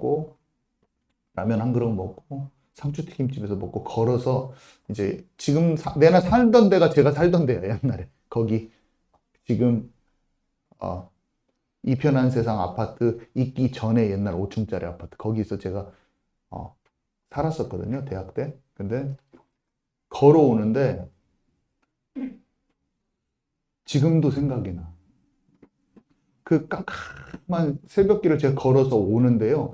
하고 라면 한 그릇 먹고 상추튀김집에서 먹고 걸어서 이제 지금 내가 살던 데가 제가 살던 데야 옛날에 거기 지금 어, 이편한 세상 아파트 있기 전에 옛날 5층짜리 아파트 거기서 제가 어, 살았었거든요 대학 때. 근데 걸어오는데 지금도 생각이 나. 그 깜깜한 새벽길을 제가 걸어서 오는데요.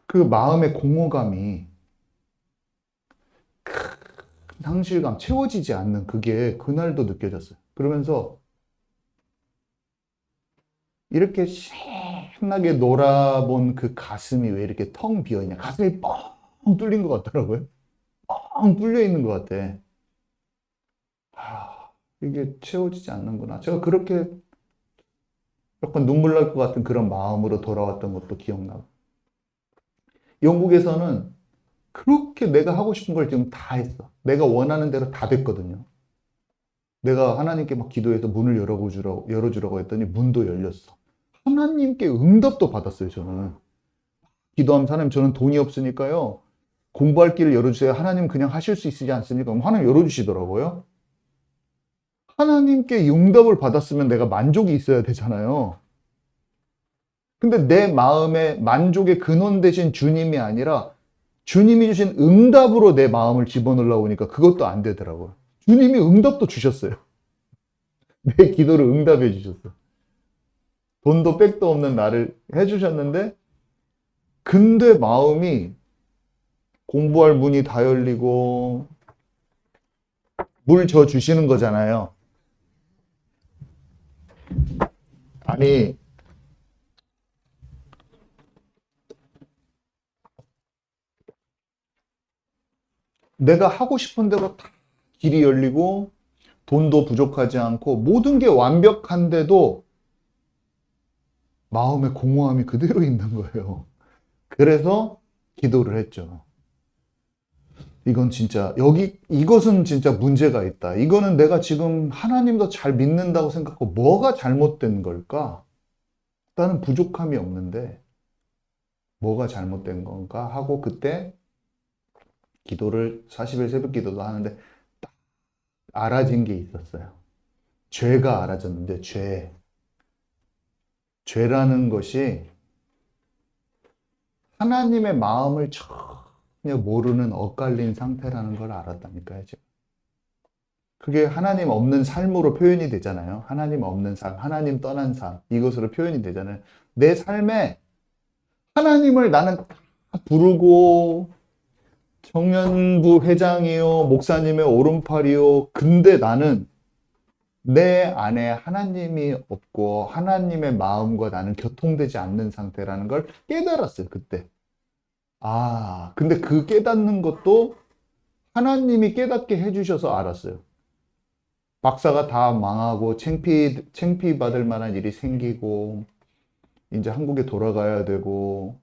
그 마음의 공허감이 큰 상실감, 채워지지 않는 그게 그날도 느껴졌어요. 그러면서 이렇게 신나게 놀아본 그 가슴이 왜 이렇게 텅 비어 있냐. 가슴이 뻥 뚫린 것 같더라고요. 뻥 뚫려 있는 것 같아. 아, 이게 채워지지 않는구나. 제가 그렇게 약간 눈물 날 것 같은 그런 마음으로 돌아왔던 것도 기억나고. 영국에서는 그렇게 내가 하고 싶은 걸 지금 다 했어. 내가 원하는 대로 다 됐거든요. 내가 하나님께 막 기도해서 문을 열어주라고 했더니 문도 열렸어. 하나님께 응답도 받았어요, 저는. 기도하면서 하나님, 저는 돈이 없으니까요. 공부할 길을 열어주세요. 하나님 그냥 하실 수 있으지 않습니까? 그럼 하나님 열어주시더라고요. 하나님께 응답을 받았으면 내가 만족이 있어야 되잖아요. 근데 내 마음에 만족의 근원 되신 주님이 아니라 주님이 주신 응답으로 내 마음을 집어넣으려고 하니까 그것도 안 되더라고요. 주님이 응답도 주셨어요. 내 기도를 응답해 주셨어. 돈도 백도 없는 나를 해주셨는데, 근데 마음이 공부할 문이 다 열리고, 물 줘 주시는 거잖아요. 아니, 내가 하고 싶은 대로 다 길이 열리고, 돈도 부족하지 않고, 모든 게 완벽한데도 마음의 공허함이 그대로 있는 거예요. 그래서 기도를 했죠. 이건 진짜, 이것은 진짜 문제가 있다. 이거는 내가 지금 하나님도 잘 믿는다고 생각하고 뭐가 잘못된 걸까? 나는 부족함이 없는데 뭐가 잘못된 건가 하고 그때 기도를 40일 새벽 기도도 하는데 딱 알아진 게 있었어요. 죄가 알아졌는데 죄라는 것이 하나님의 마음을 전혀 모르는 엇갈린 상태라는 걸 알았다니까요. 지금. 그게 하나님 없는 삶으로 표현이 되잖아요. 하나님 없는 삶, 하나님 떠난 삶, 이것으로 표현이 되잖아요. 내 삶에 하나님을 나는 다 부르고 청년부 회장이요, 목사님의 오른팔이요. 근데 나는 내 안에 하나님이 없고 하나님의 마음과 나는 교통되지 않는 상태라는 걸 깨달았어요, 그때. 아, 근데 그 깨닫는 것도 하나님이 깨닫게 해주셔서 알았어요. 박사가 다 망하고 창피 받을 만한 일이 생기고 이제 한국에 돌아가야 되고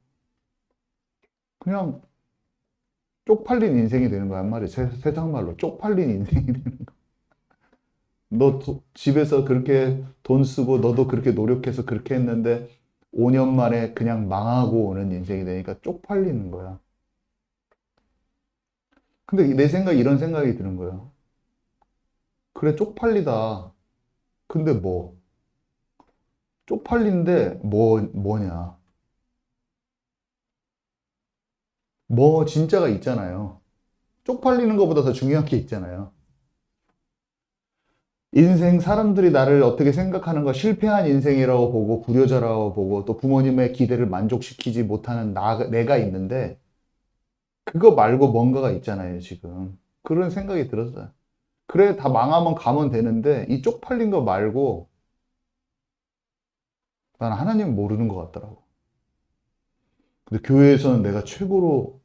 그냥 쪽팔린 인생이 되는 거야, 한 말이에요. 세상 말로 쪽팔린 인생이 되는 거야. 집에서 그렇게 돈 쓰고 너도 그렇게 노력해서 그렇게 했는데 5년 만에 그냥 망하고 오는 인생이 되니까 쪽팔리는 거야. 근데 내 생각에 이런 생각이 드는 거예요. 그래, 쪽팔리다. 근데 뭐? 쪽팔린데 뭐냐? 뭐 진짜가 있잖아요. 쪽팔리는 것보다 더 중요한 게 있잖아요. 인생 사람들이 나를 어떻게 생각하는가 실패한 인생이라고 보고 불효자라고 보고 또 부모님의 기대를 만족시키지 못하는 내가 있는데 그거 말고 뭔가가 있잖아요, 지금. 그런 생각이 들었어요. 그래, 다 망하면 가면 되는데 이 쪽팔린 거 말고 난 하나님 모르는 것 같더라고. 근데 교회에서는 내가 최고로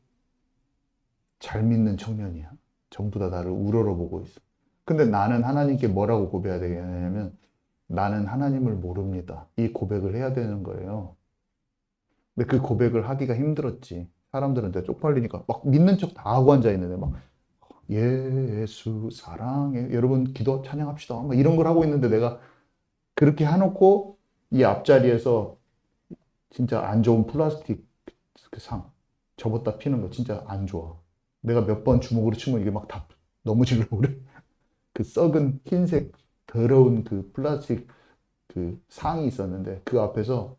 잘 믿는 청년이야. 전부 다 나를 우러러보고 있어. 근데 나는 하나님께 뭐라고 고백해야 되냐면 나는 하나님을 모릅니다. 이 고백을 해야 되는 거예요. 근데 그 고백을 하기가 힘들었지. 사람들은 내가 쪽팔리니까 막 믿는 척 다 하고 앉아 있는데 막 예수 사랑해 여러분 기도 찬양합시다 막 이런 걸 하고 있는데 내가 그렇게 해놓고 이 앞자리에서 진짜 안 좋은 플라스틱 그 상. 접었다 피는 거 진짜 안 좋아. 내가 몇 번 주먹으로 치면 이게 막 다 넘어지려고 그래. 그 썩은 흰색 더러운 그 플라스틱 그 상이 있었는데 그 앞에서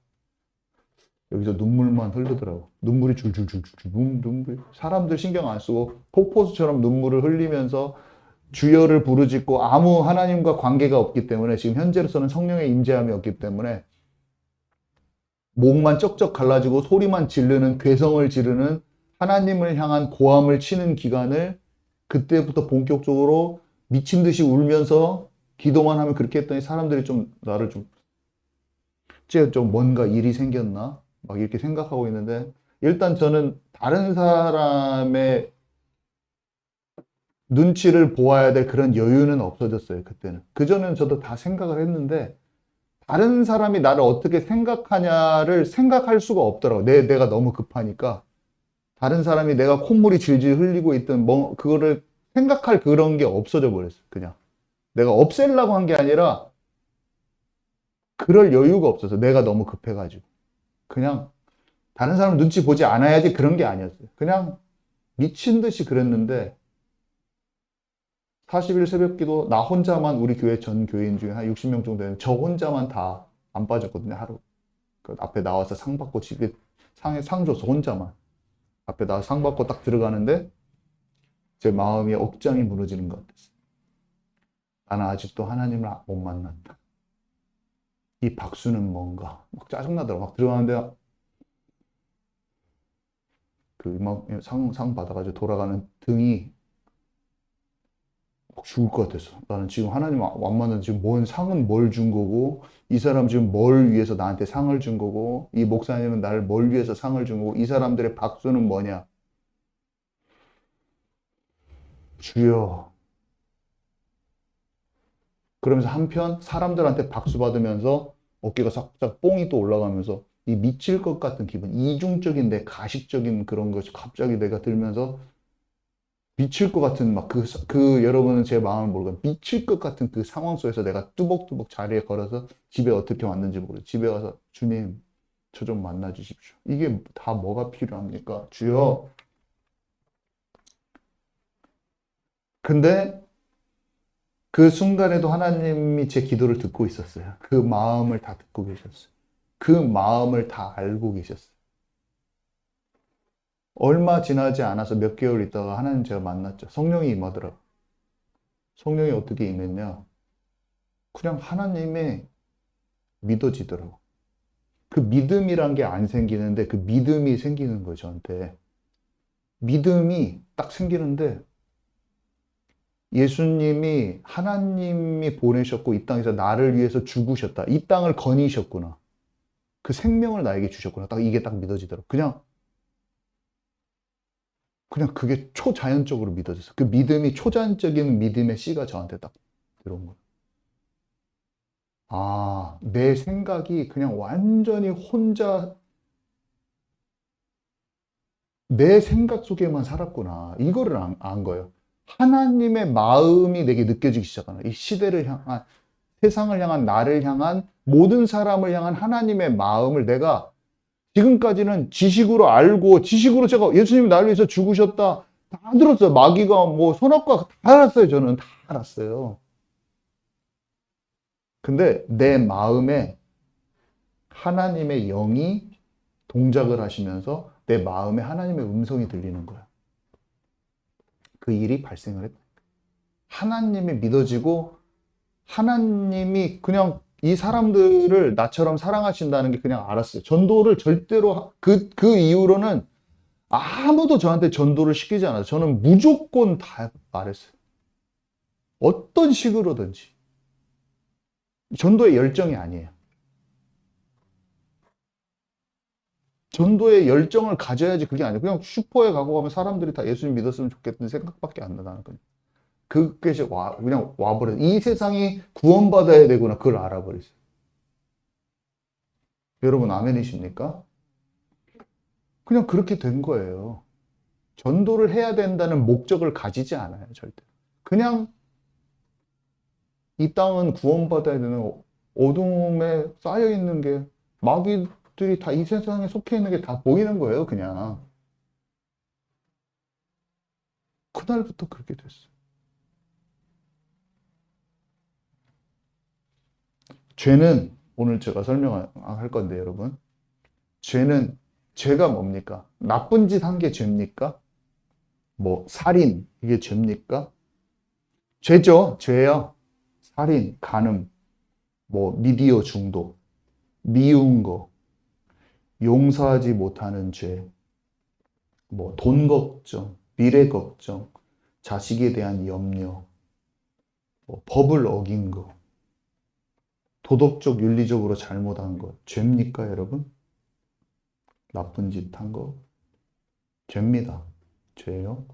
여기서 눈물만 흐르더라고. 눈물이 줄줄줄줄 눈물. 사람들 신경 안 쓰고 폭포수처럼 눈물을 흘리면서 주여를 부르짖고 아무 하나님과 관계가 없기 때문에 지금 현재로서는 성령의 임재함이 없기 때문에 목만 쩍쩍 갈라지고 소리만 지르는 괴성을 지르는 하나님을 향한 고함을 치는 기간을 그때부터 본격적으로 미친 듯이 울면서 기도만 하면 그렇게 했더니 사람들이 좀 나를 좀 뭔가 일이 생겼나? 막 이렇게 생각하고 있는데 일단 저는 다른 사람의 눈치를 보아야 될 그런 여유는 없어졌어요, 그때는. 그전에는 저도 다 생각을 했는데 다른 사람이 나를 어떻게 생각하냐를 생각할 수가 없더라고요. 내가 너무 급하니까. 다른 사람이 내가 콧물이 질질 흘리고 있든 뭐 그거를 생각할 그런 게 없어져 버렸어요. 그냥. 내가 없애려고 한 게 아니라 그럴 여유가 없어서 내가 너무 급해가지고. 그냥 다른 사람 눈치 보지 않아야지 그런 게 아니었어요. 그냥 미친 듯이 그랬는데 40일 새벽기도 나 혼자만 우리 교회 전 교인 중에 한 60명 정도 되는 저 혼자만 다 안 빠졌거든요. 하루. 그 앞에 나와서 상 받고 집에 상 줘서 혼자만. 앞에 나와서 상 받고 딱 들어가는데 제 마음이 억장이 무너지는 것 같았어요. 나는 아직도 하나님을 못 만났다. 이 박수는 뭔가. 막 짜증나더라고. 막 들어가는데 상 받아가지고 돌아가는 등이 막 죽을 것 같았어. 나는 지금 하나님 안 만난 지금 뭔 상은 뭘 준 거고, 이 사람 지금 뭘 위해서 나한테 상을 준 거고, 이 목사님은 나를 뭘 위해서 상을 준 거고, 이 사람들의 박수는 뭐냐? 주여. 그러면서 한편 사람들한테 박수 받으면서 어깨가 싹싹 뽕이 또 올라가면서 이 미칠 것 같은 기분, 이중적인 내 가식적인 그런 것이 갑자기 내가 들면서 미칠 것 같은 막 여러분은 제 마음을 모르고 미칠 것 같은 그 상황 속에서 내가 뚜벅뚜벅 자리에 걸어서 집에 어떻게 왔는지 모르고 집에 가서 주님 저 좀 만나 주십시오. 이게 다 뭐가 필요합니까? 주여. 근데 그 순간에도 하나님이 제 기도를 듣고 있었어요. 그 마음을 다 듣고 계셨어요. 그 마음을 다 알고 계셨어요. 얼마 지나지 않아서 몇 개월 있다가 하나님 제가 만났죠. 성령이 임하더라고요. 성령이 어떻게 임했냐? 그냥 하나님의 믿어지더라고. 그 믿음이란 게 안 생기는데 그 믿음이 생기는 거예요, 저한테. 믿음이 딱 생기는데 예수님이 하나님이 보내셨고 이 땅에서 나를 위해서 죽으셨다. 이 땅을 거니셨구나. 그 생명을 나에게 주셨구나. 딱 이게 딱 믿어지더라고. 그냥 그게 초자연적으로 믿어졌어. 그 믿음이 초자연적인 믿음의 씨가 저한테 딱 들어온 거예요. 아, 내 생각이 그냥 완전히 혼자 내 생각 속에만 살았구나. 이거를 안 거예요. 하나님의 마음이 내게 느껴지기 시작하는 이 시대를 향한, 세상을 향한, 나를 향한, 모든 사람을 향한 하나님의 마음을 내가 지금까지는 지식으로 알고, 지식으로 제가 예수님이 나를 위해서 죽으셨다. 다 들었어요. 마귀가 뭐, 선악과 다 알았어요. 저는 다 알았어요. 근데 내 마음에 하나님의 영이 동작을 하시면서 내 마음에 하나님의 음성이 들리는 거야. 그 일이 발생을 했다. 하나님이 믿어지고 하나님이 그냥 이 사람들을 나처럼 사랑하신다는 게 그냥 알았어요. 전도를 절대로 그 이후로는 아무도 저한테 전도를 시키지 않았어요. 저는 무조건 다 말했어요. 어떤 식으로든지. 전도의 열정이 아니에요. 전도의 열정을 가져야지 그게 아니에요. 그냥 슈퍼에 가고 가면 사람들이 다 예수님 믿었으면 좋겠다는 생각밖에 안 나, 나는 그냥. 그게 그냥 와버려요. 이 세상이 구원받아야 되구나. 그걸 알아버렸어요. 여러분, 아멘이십니까? 그냥 그렇게 된 거예요. 전도를 해야 된다는 목적을 가지지 않아요, 절대. 그냥 이 땅은 구원받아야 되는 어둠에 쌓여 있는 게 마귀 것들이 다 이 세상에 속해 있는 게 다 보이는 거예요, 그냥. 그날부터 그렇게 됐어요. 죄는 오늘 제가 설명할 건데, 여러분. 죄가 뭡니까? 나쁜 짓 한 게 죄입니까? 뭐, 살인, 이게 죄입니까? 죄죠, 죄요. 살인, 간음, 뭐, 미디어 중독, 미운 거, 용서하지 못하는 죄, 뭐, 돈 걱정, 미래 걱정, 자식에 대한 염려, 뭐, 법을 어긴 거, 도덕적, 윤리적으로 잘못한 것, 죄입니까, 여러분? 나쁜 짓 한 거? 죄입니다. 죄예요.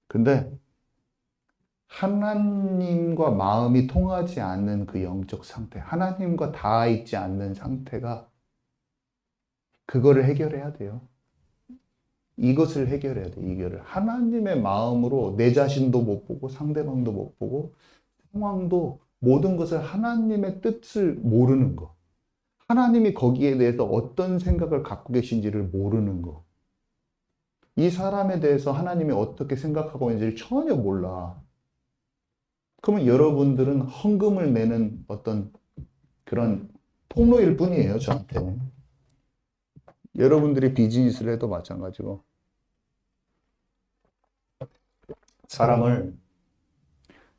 근데 하나님과 마음이 통하지 않는 그 영적 상태, 하나님과 닿아 있지 않는 상태가 그거를 해결해야 돼요. 이것을 해결해야 돼, 이거를. 하나님의 마음으로 내 자신도 못 보고 상대방도 못 보고 상황도 모든 것을 하나님의 뜻을 모르는 거. 하나님이 거기에 대해서 어떤 생각을 갖고 계신지를 모르는 거. 이 사람에 대해서 하나님이 어떻게 생각하고 있는지를 전혀 몰라. 그러면 여러분들은 헌금을 내는 어떤 그런 통로일 뿐이에요, 저한테. 여러분들이 비즈니스를 해도 마찬가지고. 사람을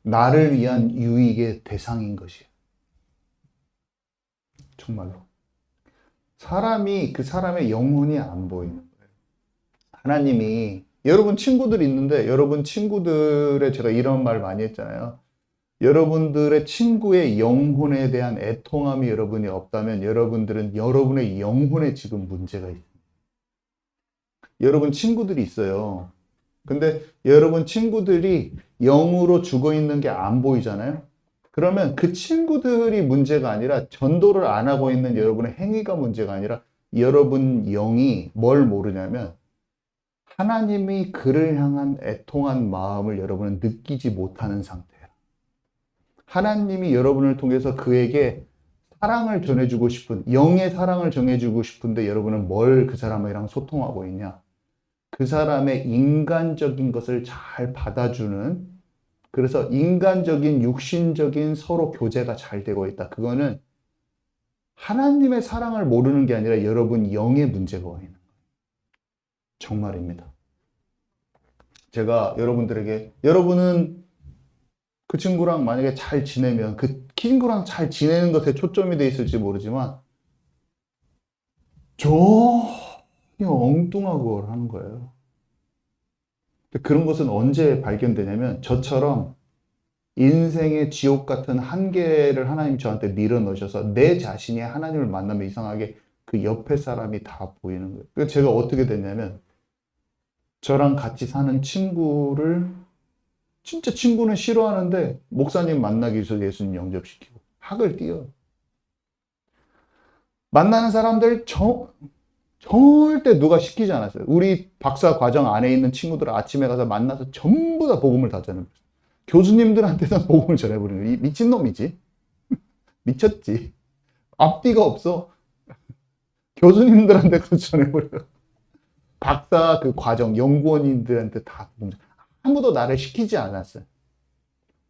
나를 위한 유익의 대상인 것이에요. 정말로. 사람이 그 사람의 영혼이 안 보이는 거예요. 하나님이 여러분 친구들이 있는데 여러분 친구들의 제가 이런 말 많이 했잖아요. 여러분들의 친구의 영혼에 대한 애통함이 여러분이 없다면 여러분들은 여러분의 영혼에 지금 문제가 있어요. 여러분 친구들이 있어요. 근데 여러분 친구들이 영으로 죽어 있는 게 안 보이잖아요. 그러면 그 친구들이 문제가 아니라 전도를 안 하고 있는 여러분의 행위가 문제가 아니라 여러분 영이 뭘 모르냐면 하나님이 그를 향한 애통한 마음을 여러분은 느끼지 못하는 상태예요. 하나님이 여러분을 통해서 그에게 사랑을 전해주고 싶은, 영의 사랑을 전해주고 싶은데 여러분은 뭘 그 사람이랑 소통하고 있냐? 그 사람의 인간적인 것을 잘 받아주는, 그래서 인간적인, 육신적인 서로 교제가 잘 되고 있다. 그거는 하나님의 사랑을 모르는 게 아니라 여러분 영의 문제가 있는 거예요. 정말입니다. 제가 여러분들에게, 여러분은 그 친구랑 만약에 잘 지내면 그 친구랑 잘 지내는 것에 초점이 돼 있을지 모르지만 전혀 엉뚱하고 하는 거예요. 그런 것은 언제 발견되냐면 저처럼 인생의 지옥 같은 한계를 하나님 저한테 밀어넣으셔서 내 자신이 하나님을 만나면 이상하게 그 옆에 사람이 다 보이는 거예요. 그래서 제가 어떻게 됐냐면 저랑 같이 사는 친구를 진짜 친구는 싫어하는데 목사님 만나기 위해서 예수님 영접시키고 학을 띄어요. 만나는 사람들 절대 누가 시키지 않았어요. 우리 박사 과정 안에 있는 친구들 아침에 가서 만나서 전부 다 복음을 다 전해버렸어요. 교수님들한테도 복음을 전해버리는 거예요. 미친놈이지. 미쳤지. 앞뒤가 없어. 교수님들한테도 전해버려요. 박사 그 과정, 연구원님들한테 다 아무도 나를 시키지 않았어요.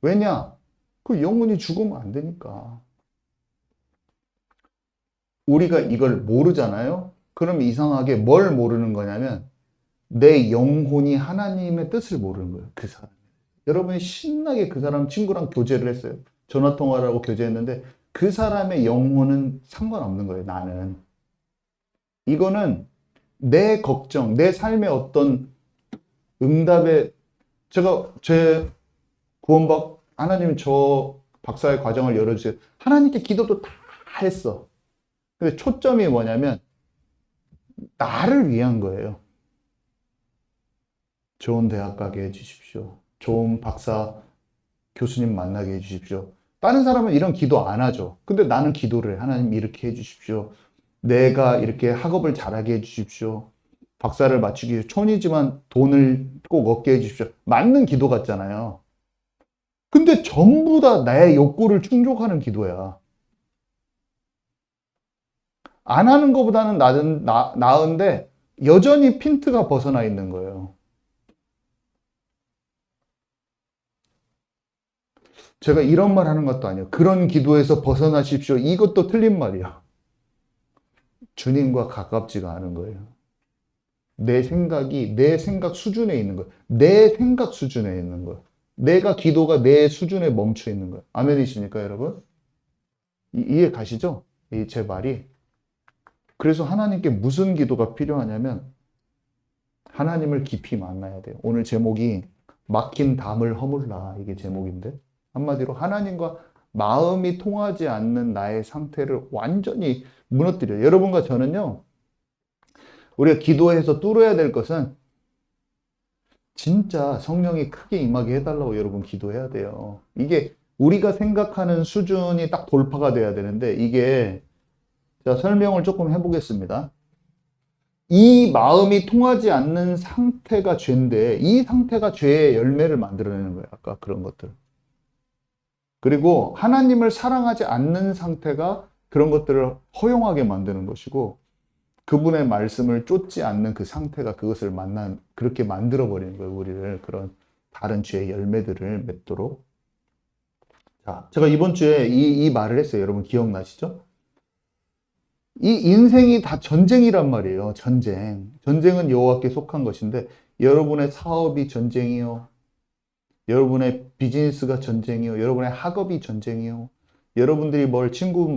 왜냐? 그 영혼이 죽으면 안 되니까. 우리가 이걸 모르잖아요? 그럼 이상하게 뭘 모르는 거냐면 내 영혼이 하나님의 뜻을 모르는 거예요. 그 사람. 여러분이 신나게 그 사람 친구랑 교제를 했어요. 전화통화를 하고 교제했는데 그 사람의 영혼은 상관없는 거예요. 나는. 이거는 내 걱정, 내 삶의 어떤 응답에 제가 제 구원받 하나님 저 박사의 과정을 열어주세요. 하나님께 기도도 다 했어. 근데 초점이 뭐냐면 나를 위한 거예요. 좋은 대학 가게 해주십시오. 좋은 박사 교수님 만나게 해주십시오. 다른 사람은 이런 기도 안 하죠. 근데 나는 기도를 해. 하나님 이렇게 해주십시오. 내가 이렇게 학업을 잘하게 해주십시오. 박사를 마치기 위해 촌이지만 돈을 꼭 얻게 해주십시오. 맞는 기도 같잖아요. 근데 전부 다 나의 욕구를 충족하는 기도야. 안 하는 것보다는 나은데 여전히 핀트가 벗어나 있는 거예요. 제가 이런 말 하는 것도 아니에요. 그런 기도에서 벗어나십시오. 이것도 틀린 말이야. 주님과 가깝지가 않은 거예요. 내 생각이 내 생각 수준에 있는 거예요. 내 생각 수준에 있는 거예요. 내가 기도가 내 수준에 멈춰 있는 거예요. 아멘이십니까, 여러분? 이해 가시죠? 제 말이. 그래서 하나님께 무슨 기도가 필요하냐면 하나님을 깊이 만나야 돼요. 오늘 제목이 막힌 담을 허물라, 이게 제목인데 한마디로 하나님과 마음이 통하지 않는 나의 상태를 완전히 무너뜨려요. 여러분과 저는요, 우리가 기도해서 뚫어야 될 것은 진짜 성령이 크게 임하게 해달라고 여러분 기도해야 돼요. 이게 우리가 생각하는 수준이 딱 돌파가 돼야 되는데 이게, 제가 설명을 조금 해보겠습니다. 이 마음이 통하지 않는 상태가 죄인데 이 상태가 죄의 열매를 만들어내는 거예요. 아까 그런 것들. 그리고 하나님을 사랑하지 않는 상태가 그런 것들을 허용하게 만드는 것이고, 그분의 말씀을 쫓지 않는 그 상태가 그것을 그렇게 만들어버리는 거예요. 우리를 그런 다른 죄의 열매들을 맺도록. 자, 제가 이번 주에 이 말을 했어요. 여러분 기억나시죠? 이 인생이 다 전쟁이란 말이에요. 전쟁. 전쟁은 여호와께 속한 것인데 여러분의 사업이 전쟁이요. 여러분의 비즈니스가 전쟁이요. 여러분의 학업이 전쟁이요. 여러분들이 친구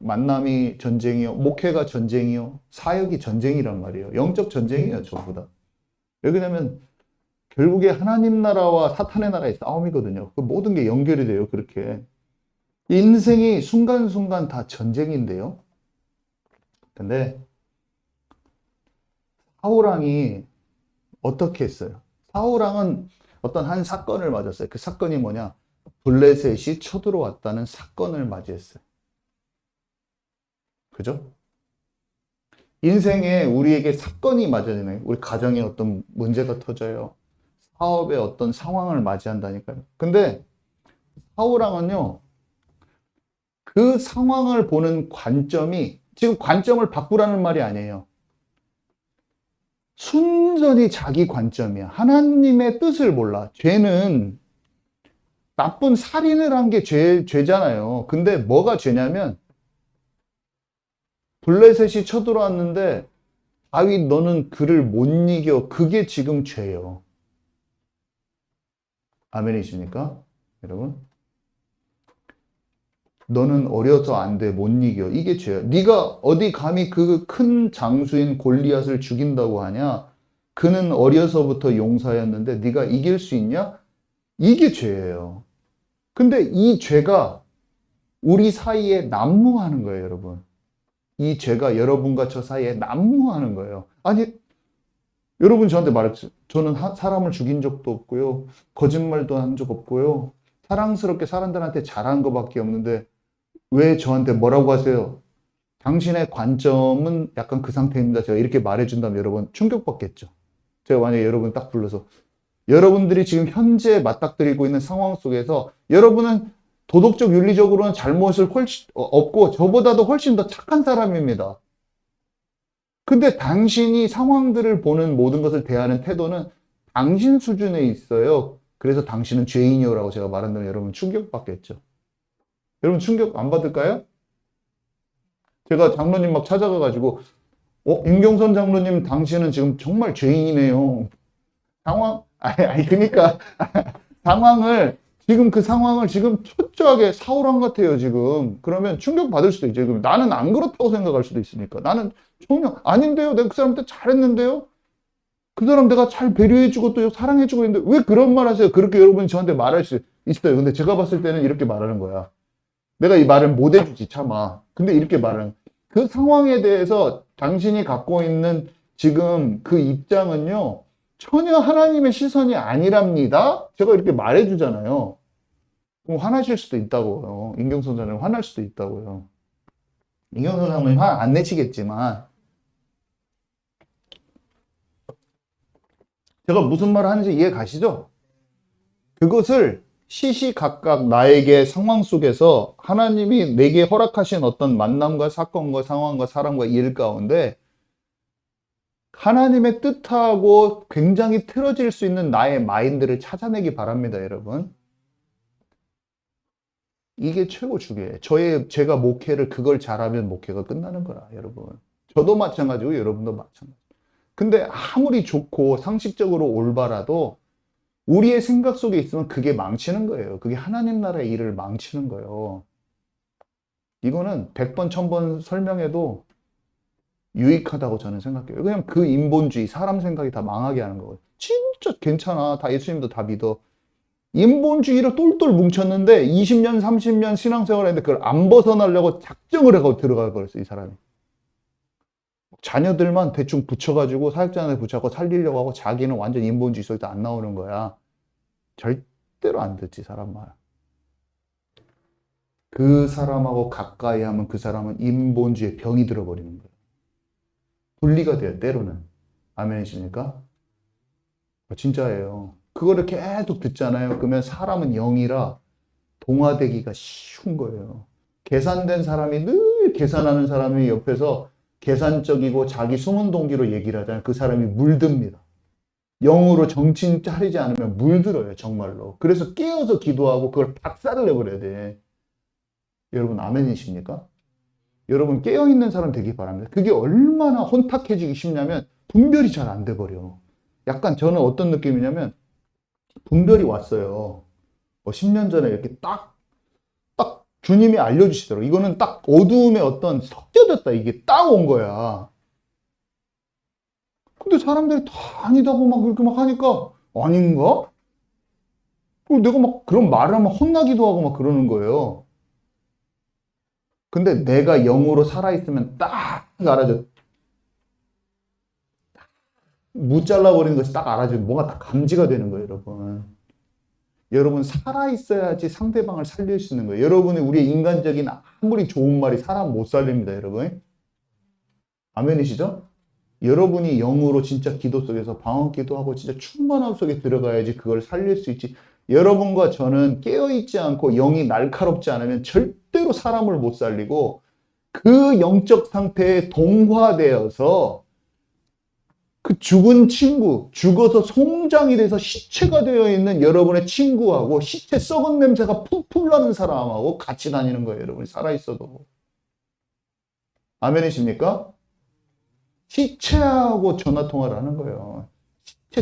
만남이 전쟁이요. 목회가 전쟁이요. 사역이 전쟁이란 말이에요. 영적 전쟁이에요, 전부 다. 왜 그러냐면 결국에 하나님 나라와 사탄의 나라의 싸움이거든요. 그 모든 게 연결이 돼요, 그렇게. 인생이 순간순간 다 전쟁인데요. 근데 사울왕이 어떻게 했어요? 사울왕은 어떤 한 사건을 맞았어요. 그 사건이 뭐냐? 블레셋이 쳐들어왔다는 사건을 맞이했어요. 그죠? 인생에 우리에게 사건이 맞아지네. 우리 가정에 어떤 문제가 터져요. 사업에 어떤 상황을 맞이한다니까요. 근데 사울왕은요, 그 상황을 보는 관점이, 지금 관점을 바꾸라는 말이 아니에요. 순전히 자기 관점이야. 하나님의 뜻을 몰라. 죄는 나쁜 살인을 한 게 죄잖아요. 근데 뭐가 죄냐면 블레셋이 쳐들어왔는데 다윗 너는 그를 못 이겨. 그게 지금 죄예요. 아멘이십니까? 여러분? 너는 어려서 안 돼. 못 이겨. 이게 죄야. 네가 어디 감히 그 큰 장수인 골리앗을 죽인다고 하냐? 그는 어려서부터 용사였는데 네가 이길 수 있냐? 이게 죄예요. 근데 이 죄가 우리 사이에 난무하는 거예요, 여러분. 이 죄가 여러분과 저 사이에 난무하는 거예요. 아니, 여러분 저한테 말했죠. 저는 사람을 죽인 적도 없고요. 거짓말도 한 적 없고요. 사랑스럽게 사람들한테 잘한 것밖에 없는데 왜 저한테 뭐라고 하세요? 당신의 관점은 약간 그 상태입니다. 제가 이렇게 말해준다면 여러분 충격받겠죠. 제가 만약에 여러분 딱 불러서 여러분들이 지금 현재 맞닥뜨리고 있는 상황 속에서 여러분은 도덕적 윤리적으로는 잘못을 없고 저보다도 훨씬 더 착한 사람입니다. 근데 당신이 상황들을 보는 모든 것을 대하는 태도는 당신 수준에 있어요. 그래서 당신은 죄인이요라고 제가 말한다면 여러분 충격받겠죠. 여러분 충격 안 받을까요? 제가 장로님 막 찾아가가지고 임경선 장로님 당신은 지금 정말 죄인이네요. 그러니까 지금 그 상황을 지금 철저하게 사울왕 같아요, 지금. 그러면 충격받을 수도 있죠. 그럼 나는 안 그렇다고 생각할 수도 있으니까. 나는 전혀 아닌데요? 내가 그 사람한테 잘했는데요? 그 사람 내가 잘 배려해주고 또 사랑해주고 있는데 왜 그런 말 하세요? 그렇게 여러분이 저한테 말할 수 있어요. 근데 제가 봤을 때는 이렇게 말하는 거야. 내가 이 말을 못 해주지, 차마. 근데 이렇게 말하는. 그 상황에 대해서 당신이 갖고 있는 지금 그 입장은요, 전혀 하나님의 시선이 아니랍니다. 제가 이렇게 말해주잖아요. 그럼 화나실 수도 있다고요. 임경선 장님 화날 수도 있다고요. 임경선 장님 화 안 내시겠지만 제가 무슨 말을 하는지 이해 가시죠? 그것을 시시각각 나에게 상황 속에서 하나님이 내게 허락하신 어떤 만남과 사건과 상황과 사람과 일 가운데 하나님의 뜻하고 굉장히 틀어질 수 있는 나의 마인드를 찾아내기 바랍니다, 여러분. 이게 최고 중요해요. 제가 목회를 그걸 잘하면 목회가 끝나는 거라, 여러분. 저도 마찬가지고 여러분도 마찬가지. 근데 아무리 좋고 상식적으로 올바라도 우리의 생각 속에 있으면 그게 망치는 거예요. 그게 하나님 나라의 일을 망치는 거예요. 이거는 100번, 1000번 설명해도 유익하다고 저는 생각해요. 그냥 그 인본주의, 사람 생각이 다 망하게 하는 거예요. 진짜 괜찮아. 다 예수님도 다 믿어. 인본주의를 똘똘 뭉쳤는데 20년, 30년 신앙생활 했는데 그걸 안 벗어나려고 작정을 하고 들어가 버렸어, 이 사람이. 자녀들만 대충 붙여가지고 사역자한테 붙여갖고 살리려고 하고 자기는 완전 인본주의 속에서 안 나오는 거야. 절대로 안 듣지, 사람 말. 그 사람하고 가까이 하면 그 사람은 인본주의에 병이 들어버리는 거예요. 분리가 돼요, 때로는. 아멘이십니까? 진짜예요. 그거를 계속 듣잖아요. 그러면 사람은 영이라 동화되기가 쉬운 거예요. 계산된 사람이 늘 계산하는 사람이 옆에서 계산적이고 자기 숨은 동기로 얘기를 하잖아요. 그 사람이 물듭니다. 영으로 정신 차리지 않으면 물들어요, 정말로. 그래서 깨어서 기도하고 그걸 박살을 내버려야 돼. 여러분, 아멘이십니까? 여러분, 깨어있는 사람 되기 바랍니다. 그게 얼마나 혼탁해지기 쉽냐면 분별이 잘 안 돼버려. 약간 저는 어떤 느낌이냐면 분별이 왔어요. 10년 전에 이렇게 딱 주님이 알려주시더라고요. 이거는 딱 어두움의 어떤 섞여졌다. 이게 딱 온 거야. 근데 사람들이 다 아니다고 막 그렇게 막 하니까 아닌가? 그리고 내가 막 그런 말을 하면 혼나기도 하고 막 그러는 거예요. 근데 내가 영으로 살아있으면 딱 알아져. 무 잘라버리는 것이 딱 알아져. 뭔가 딱 감지가 되는 거예요, 여러분. 여러분, 살아있어야지 상대방을 살릴 수 있는 거예요. 여러분이 우리의 인간적인 아무리 좋은 말이 사람 못 살립니다, 여러분. 아멘이시죠? 여러분이 영으로 진짜 기도 속에서 방언 기도하고 진짜 충만함 속에 들어가야지 그걸 살릴 수 있지. 여러분과 저는 깨어있지 않고 영이 날카롭지 않으면 절대로 사람을 못 살리고 그 영적 상태에 동화되어서 그 죽은 친구, 죽어서 송장이 돼서 시체가 되어 있는 여러분의 친구하고 시체 썩은 냄새가 풀풀 나는 사람하고 같이 다니는 거예요, 여러분이 살아있어도. 아멘이십니까? 시체하고 전화통화를 하는 거예요.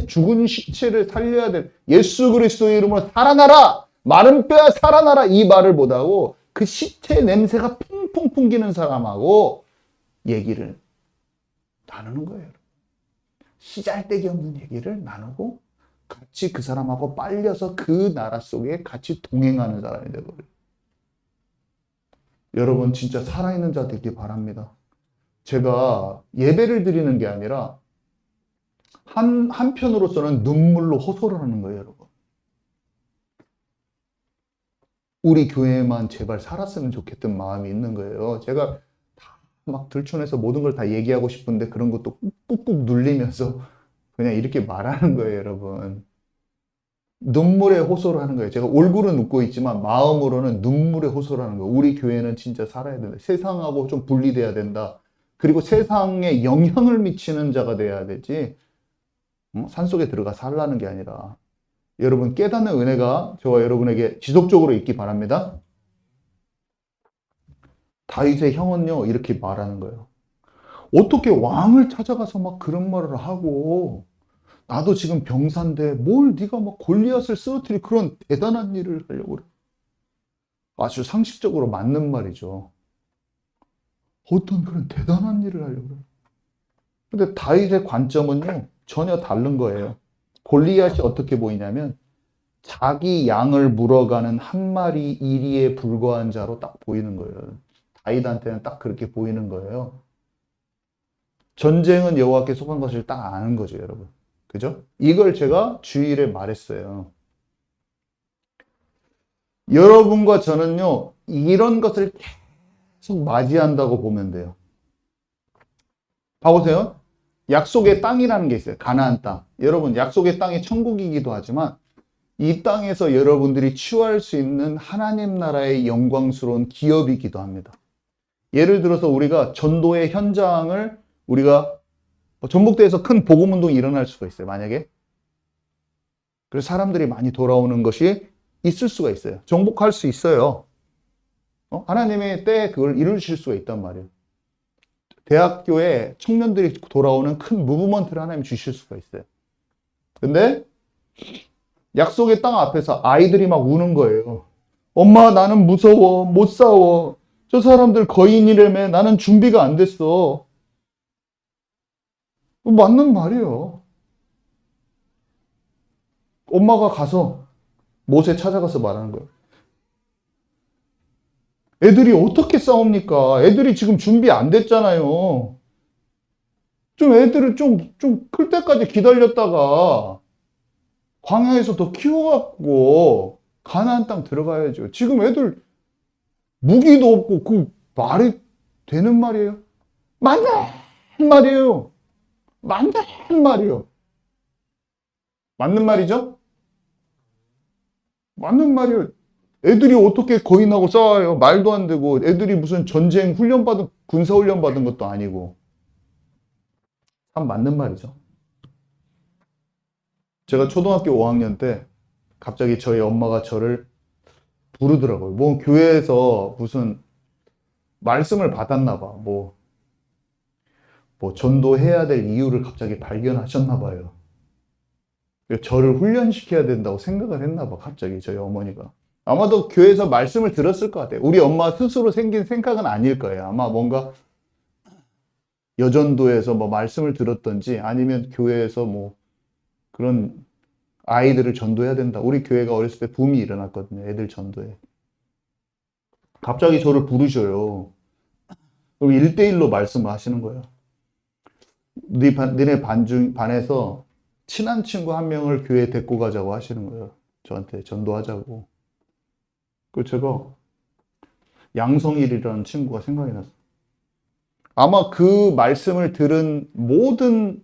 죽은 시체를 살려야 돼. 예수 그리스도의 이름으로 살아나라! 마른 뼈야 살아나라! 이 말을 못하고 그 시체 냄새가 풍풍 풍기는 사람하고 얘기를 나누는 거예요. 시잘데기 없는 얘기를 나누고 같이 그 사람하고 빨려서 그 나라 속에 같이 동행하는 사람이 되거든요. 여러분, 진짜 살아있는 자 되길 바랍니다. 제가 예배를 드리는 게 아니라 한편으로서는 눈물로 호소를 하는 거예요, 여러분. 우리 교회만 제발 살았으면 좋겠던 마음이 있는 거예요. 제가 막 들춰내서 모든 걸 다 얘기하고 싶은데 그런 것도 꾹꾹 눌리면서 그냥 이렇게 말하는 거예요, 여러분. 눈물의 호소를 하는 거예요. 제가 얼굴은 웃고 있지만 마음으로는 눈물의 호소를 하는 거예요. 우리 교회는 진짜 살아야 된다. 세상하고 좀 분리돼야 된다. 그리고 세상에 영향을 미치는 자가 돼야 되지. 산속에 들어가 살라는 게 아니라. 여러분, 깨닫는 은혜가 저와 여러분에게 지속적으로 있기 바랍니다. 다윗의 형은요, 이렇게 말하는 거예요. 어떻게 왕을 찾아가서 막 그런 말을 하고, 나도 지금 병사인데 뭘 네가 막 골리앗을 쓰러뜨릴 그런 대단한 일을 하려고 그래. 아주 상식적으로 맞는 말이죠. 어떤 그런 대단한 일을 하려고 그래. 근데 다윗의 관점은요, 전혀 다른 거예요. 골리앗이 어떻게 보이냐면 자기 양을 물어가는 한 마리 이리에 불과한 자로 딱 보이는 거예요. 다윗한테는 딱 그렇게 보이는 거예요. 전쟁은 여호와께 속한 것을 딱 아는 거죠, 여러분. 그죠? 이걸 제가 주일에 말했어요. 여러분과 저는요, 이런 것을 계속 맞이한다고 보면 돼요. 봐보세요. 약속의 땅이라는 게 있어요. 가나안 땅. 여러분, 약속의 땅이 천국이기도 하지만 이 땅에서 여러분들이 취할 수 있는 하나님 나라의 영광스러운 기업이기도 합니다. 예를 들어서 우리가 전도의 현장을 우리가 전북대에서 큰 복음운동이 일어날 수가 있어요. 만약에. 그래서 사람들이 많이 돌아오는 것이 있을 수가 있어요. 정복할 수 있어요. 하나님의 때에 그걸 이루실 수가 있단 말이에요. 대학교에 청년들이 돌아오는 큰 무브먼트를 하나님 주실 수가 있어요. 근데 약속의 땅 앞에서 아이들이 막 우는 거예요. 엄마, 나는 무서워. 못 싸워. 저 사람들 거인이라며. 나는 준비가 안 됐어. 맞는 말이에요. 엄마가 가서 못에 찾아가서 말하는 거예요. 애들이 어떻게 싸웁니까? 애들이 지금 준비 안 됐잖아요. 좀 애들을 좀 클 때까지 기다렸다가 광야에서 더 키워갖고 가나안 땅 들어가야죠. 지금 애들 무기도 없고 그 말이 되는 말이에요? 맞는 말이에요. 맞는 말이에요. 맞는 말이죠? 맞는 말이에요. 애들이 어떻게 거인하고 싸워요? 말도 안 되고 애들이 무슨 전쟁 훈련받은 군사 훈련 받은 것도 아니고 참 맞는 말이죠. 제가 초등학교 5학년 때 갑자기 저희 엄마가 저를 부르더라고요. 뭐 교회에서 무슨 말씀을 받았나 봐. 뭐 전도해야 될 이유를 갑자기 발견하셨나 봐요. 저를 훈련시켜야 된다고 생각을 했나 봐. 갑자기 저희 어머니가. 아마도 교회에서 말씀을 들었을 것 같아요. 우리 엄마 스스로 생긴 생각은 아닐 거예요. 아마 뭔가 여전도에서 뭐 말씀을 들었던지 아니면 교회에서 뭐 그런 아이들을 전도해야 된다. 우리 교회가 어렸을 때 붐이 일어났거든요. 애들 전도에. 갑자기 저를 부르셔요. 그럼 1대1로 말씀을 하시는 거예요. 너네 반에서 친한 친구 한 명을 교회에 데리고 가자고 하시는 거예요. 저한테 전도하자고. 그 제가 양성일이라는 친구가 생각이 났어요. 아마 그 말씀을 들은 모든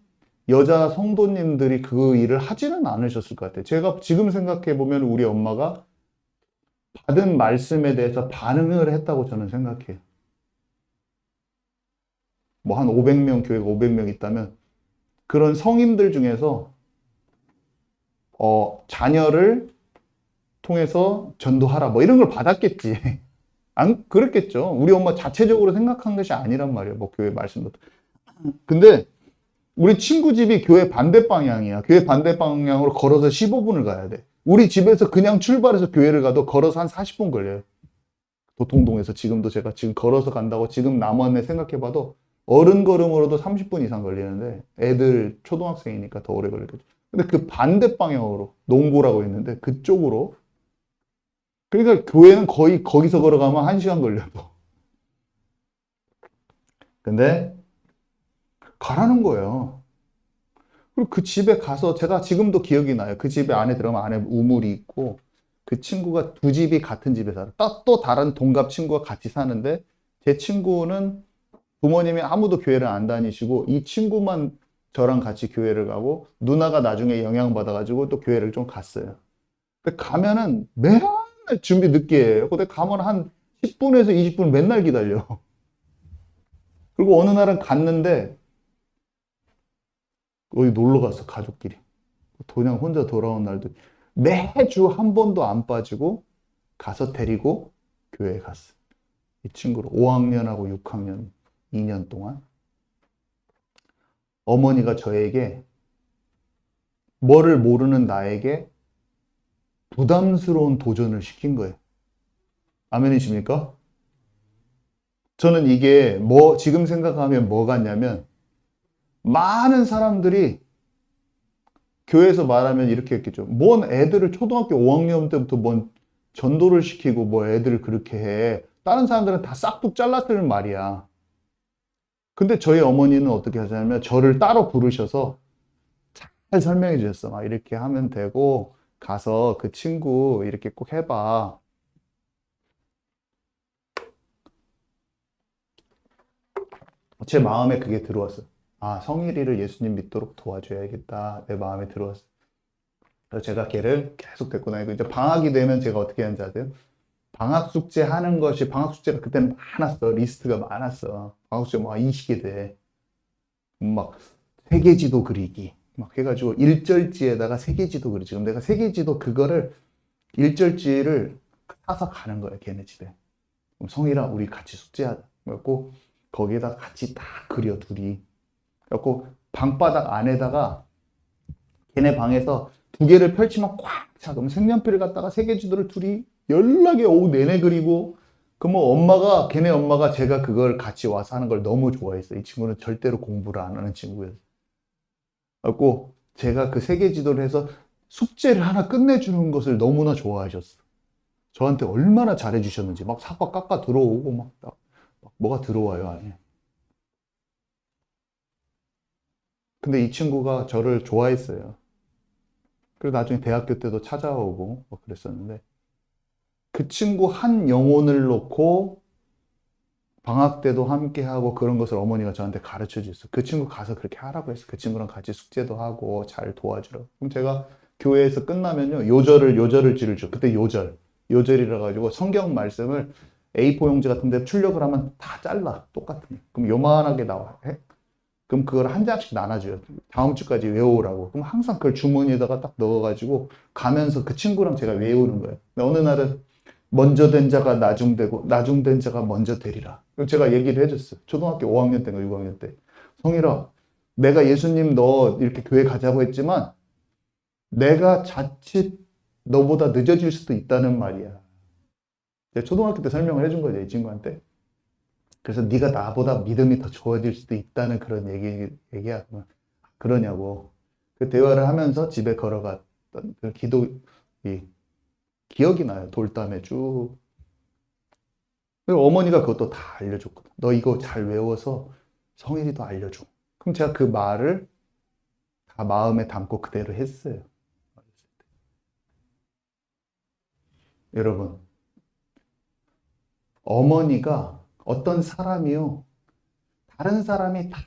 여자 성도님들이 그 일을 하지는 않으셨을 것 같아요. 제가 지금 생각해 보면 우리 엄마가 받은 말씀에 대해서 반응을 했다고 저는 생각해요. 뭐 한 500명, 교회가 500명 있다면 그런 성인들 중에서 자녀를 통해서 전도하라 뭐 이런 걸 받았겠지. 안 그랬겠죠. 우리 엄마 자체적으로 생각한 것이 아니란 말이에요. 뭐 교회 말씀도. 근데 우리 친구 집이 교회 반대 방향이야. 교회 반대 방향으로 걸어서 15분을 가야 돼. 우리 집에서 그냥 출발해서 교회를 가도 걸어서 한 40분 걸려요. 도통동에서 지금도 제가 지금 걸어서 간다고 지금 남원에 생각해봐도 어른 걸음으로도 30분 이상 걸리는데 애들 초등학생이니까 더 오래 걸리겠죠. 근데 그 반대 방향으로 농고라고 있는데 그쪽으로 그러니까 교회는 거의 거기서 걸어가면 1시간 걸려도. 근데 가라는 거예요. 그리고 그 집에 가서 제가 지금도 기억이 나요. 그 집에 안에 들어가면 안에 우물이 있고 그 친구가 두 집이 같은 집에 살아. 또 다른 동갑 친구가 같이 사는데 제 친구는 부모님이 아무도 교회를 안 다니시고 이 친구만 저랑 같이 교회를 가고 누나가 나중에 영향받아가지고 또 교회를 좀 갔어요. 근데 가면은 맨날 준비 늦게 해요. 근데 가면 한 10분에서 20분 맨날 기다려. 그리고 어느 날은 갔는데 어디 놀러 갔어, 가족끼리. 그냥 혼자 돌아온 날도 매주 한 번도 안 빠지고 가서 데리고 교회에 갔어. 이 친구를 5학년하고 6학년 2년 동안 어머니가 저에게 뭐를 모르는 나에게 부담스러운 도전을 시킨 거예요. 아멘이십니까? 저는 이게 지금 생각하면 뭐 같냐면 많은 사람들이 교회에서 말하면 이렇게 했겠죠. 뭔 애들을 초등학교 5학년 때부터 뭔 전도를 시키고 뭐 애들을 그렇게 해. 다른 사람들은 다 싹둑 잘랐다는 말이야. 근데 저희 어머니는 어떻게 하냐면 저를 따로 부르셔서 잘 설명해 주셨어. 막 이렇게 하면 되고 가서 그 친구 이렇게 꼭 해봐. 제 마음에 그게 들어왔어요. 아, 성일이를 예수님 믿도록 도와줘야겠다. 내 마음에 들어왔어. 그래서 제가 걔를 계속 데리고 다니고, 이제 방학이 되면 제가 어떻게 하는지 아세요? 방학 숙제 하는 것이, 방학 숙제가 그때는 많았어. 리스트가 많았어. 방학 숙제 막 20개 돼. 막 세계지도 그리기. 막 해가지고 일절지에다가 세계지도 그리지. 그럼 내가 세계지도 그거를, 일절지를 사서 가는 거야, 걔네 집에. 그럼 성희랑 우리 같이 숙제하자. 그래갖고 거기에다 같이 딱 그려, 둘이. 그래갖고 방바닥 안에다가 걔네 방에서 두 개를 펼치면 꽉 차. 그럼 색연필을 갖다가 세계지도를 둘이 연락에 오후 내내 그리고, 그 뭐 엄마가, 걔네 엄마가 제가 그걸 같이 와서 하는 걸 너무 좋아했어. 이 친구는 절대로 공부를 안 하는 친구였어. 그래갖고 제가 그 세계지도를 해서 숙제를 하나 끝내주는 것을 너무나 좋아하셨어. 저한테 얼마나 잘해주셨는지. 막 사과 깎아 들어오고 막 뭐가 들어와요, 안에. 근데 이 친구가 저를 좋아했어요. 그리고 나중에 대학교 때도 찾아오고 뭐 그랬었는데, 그 친구 한 영혼을 놓고 방학 때도 함께 하고 그런 것을 어머니가 저한테 가르쳐 주셨어요. 그 친구 가서 그렇게 하라고 했어요. 그 친구랑 같이 숙제도 하고 잘 도와주라고. 그럼 제가 교회에서 끝나면요, 요절을 지르죠. 그때 요절이라 가지고 성경 말씀을 A4 용지 같은 데 출력을 하면 다 잘라. 똑같은 거. 그럼 요만하게 나와. 그럼 그걸 한 장씩 나눠줘요. 다음 주까지 외우라고. 그럼 항상 그걸 주머니에다가 딱 넣어가지고 가면서 그 친구랑 제가 외우는 거예요. 근데 어느 날은 먼저 된 자가 나중되고 나중된 자가 먼저 되리라. 그럼 제가 얘기를 해줬어요. 초등학교 5학년 때인가 6학년 때. 성일아, 내가 예수님 너 이렇게 교회 가자고 했지만 내가 자칫 너보다 늦어질 수도 있다는 말이야. 제가 초등학교 때 설명을 해준 거죠, 이 친구한테. 그래서 네가 나보다 믿음이 더 좋아질 수도 있다는 그런 얘기야. 그러냐고. 그 대화를 하면서 집에 걸어갔던 그 이 기억이 나요. 돌담에 쭉. 그리고 어머니가 그것도 다 알려줬거든. 너 이거 잘 외워서 성일이도 알려줘. 그럼 제가 그 말을 다 마음에 담고 그대로 했어요. 여러분, 어머니가 어떤 사람이요, 다른 사람이 다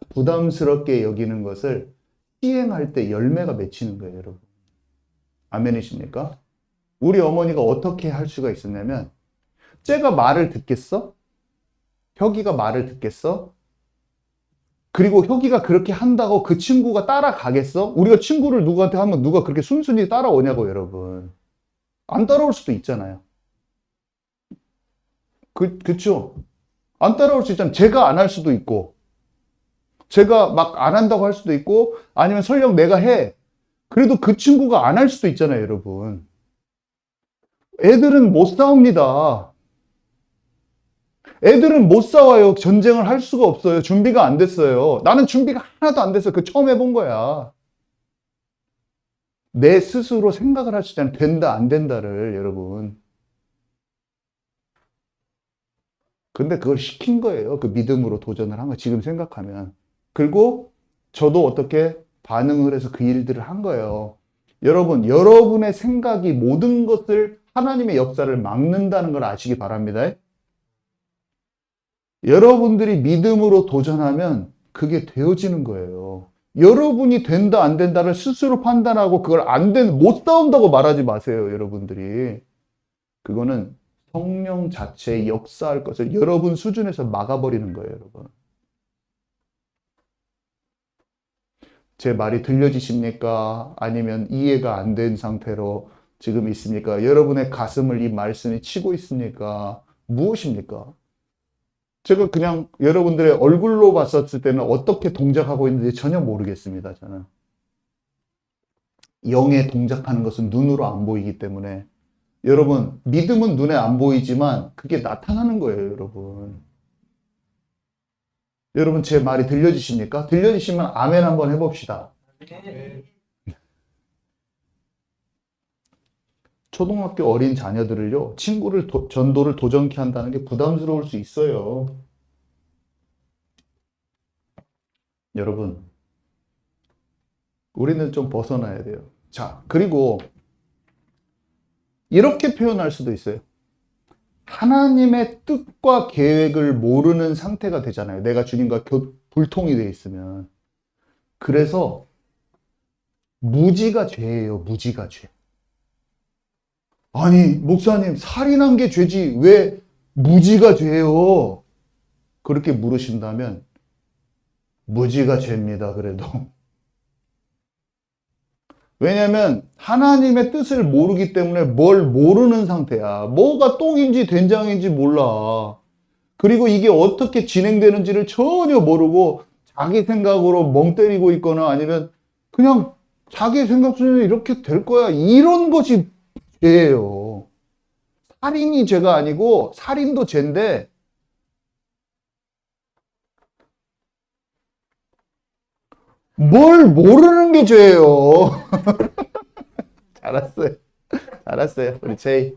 부담스럽게 여기는 것을 시행할 때 열매가 맺히는 거예요, 여러분. 아멘이십니까? 우리 어머니가 어떻게 할 수가 있었냐면, 쟤가 말을 듣겠어? 혁이가 말을 듣겠어? 그리고 혁이가 그렇게 한다고 그 친구가 따라가겠어? 우리가 친구를 누구한테 하면 누가 그렇게 순순히 따라오냐고, 여러분. 안 따라올 수도 있잖아요. 그쵸? 안 따라올 수 있잖아요. 제가 안 할 수도 있고, 제가 막 안 한다고 할 수도 있고, 아니면 설령 내가 해. 그래도 그 친구가 안 할 수도 있잖아요, 여러분. 애들은 못 싸웁니다. 애들은 못 싸워요. 전쟁을 할 수가 없어요. 준비가 안 됐어요. 나는 준비가 하나도 안 됐어요. 그 처음 해본 거야. 내 스스로 생각을 할 수 있잖아요. 된다, 안 된다를, 여러분. 근데 그걸 시킨 거예요. 그 믿음으로 도전을 한 거, 지금 생각하면. 그리고 저도 어떻게 반응을 해서 그 일들을 한 거예요. 여러분, 여러분의 생각이 모든 것을 하나님의 역사를 막는다는 걸 아시기 바랍니다. 여러분들이 믿음으로 도전하면 그게 되어지는 거예요. 여러분이 된다, 안 된다를 스스로 판단하고 그걸 못 싸운다고 말하지 마세요, 여러분들이. 그거는 성령 자체의 역사할 것을 여러분 수준에서 막아버리는 거예요, 여러분. 제 말이 들려지십니까? 아니면 이해가 안 된 상태로 지금 있습니까? 여러분의 가슴을 이 말씀이 치고 있습니까? 무엇입니까? 제가 그냥 여러분들의 얼굴로 봤었을 때는 어떻게 동작하고 있는지 전혀 모르겠습니다, 저는. 영의 동작하는 것은 눈으로 안 보이기 때문에. 여러분, 믿음은 눈에 안 보이지만 그게 나타나는 거예요, 여러분. 여러분, 제 말이 들려지십니까? 들려지시면 아멘 한번 해봅시다. 초등학교 어린 자녀들을요, 친구를 전도를 도전케 한다는 게 부담스러울 수 있어요. 여러분, 우리는 좀 벗어나야 돼요. 자, 그리고 이렇게 표현할 수도 있어요. 하나님의 뜻과 계획을 모르는 상태가 되잖아요. 내가 주님과 불통이 돼 있으면. 그래서 무지가 죄예요. 무지가 죄. 아니, 목사님, 살인한 게 죄지 왜 무지가 죄요? 그렇게 물으신다면 무지가 죄입니다. 그래도. 왜냐면 하나님의 뜻을 모르기 때문에 뭘 모르는 상태야. 뭐가 똥인지 된장인지 몰라. 그리고 이게 어떻게 진행되는지를 전혀 모르고 자기 생각으로 멍 때리고 있거나 아니면 그냥 자기 생각 수준에 이렇게 될 거야. 이런 것이 죄예요. 살인이 죄가 아니고 살인도 죄인데 뭘 모르는 게 죄예요. 알았어요. 알았어요. 우리 제이.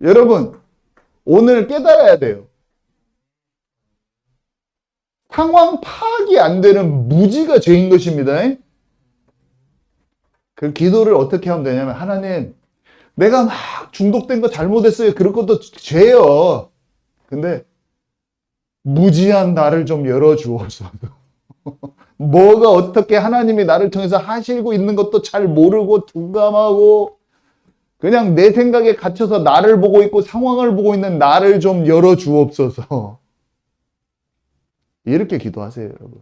여러분, 오늘 깨달아야 돼요. 상황 파악이 안 되는 무지가 죄인 것입니다. 그 기도를 어떻게 하면 되냐면, 하나님, 내가 막 중독된 거 잘못했어요. 그런 것도 죄예요. 근데 무지한 나를 좀 열어주어서. 뭐가 어떻게 하나님이 나를 통해서 하시고 있는 것도 잘 모르고 둔감하고 그냥 내 생각에 갇혀서 나를 보고 있고 상황을 보고 있는 나를 좀 열어주옵소서. 이렇게 기도하세요, 여러분.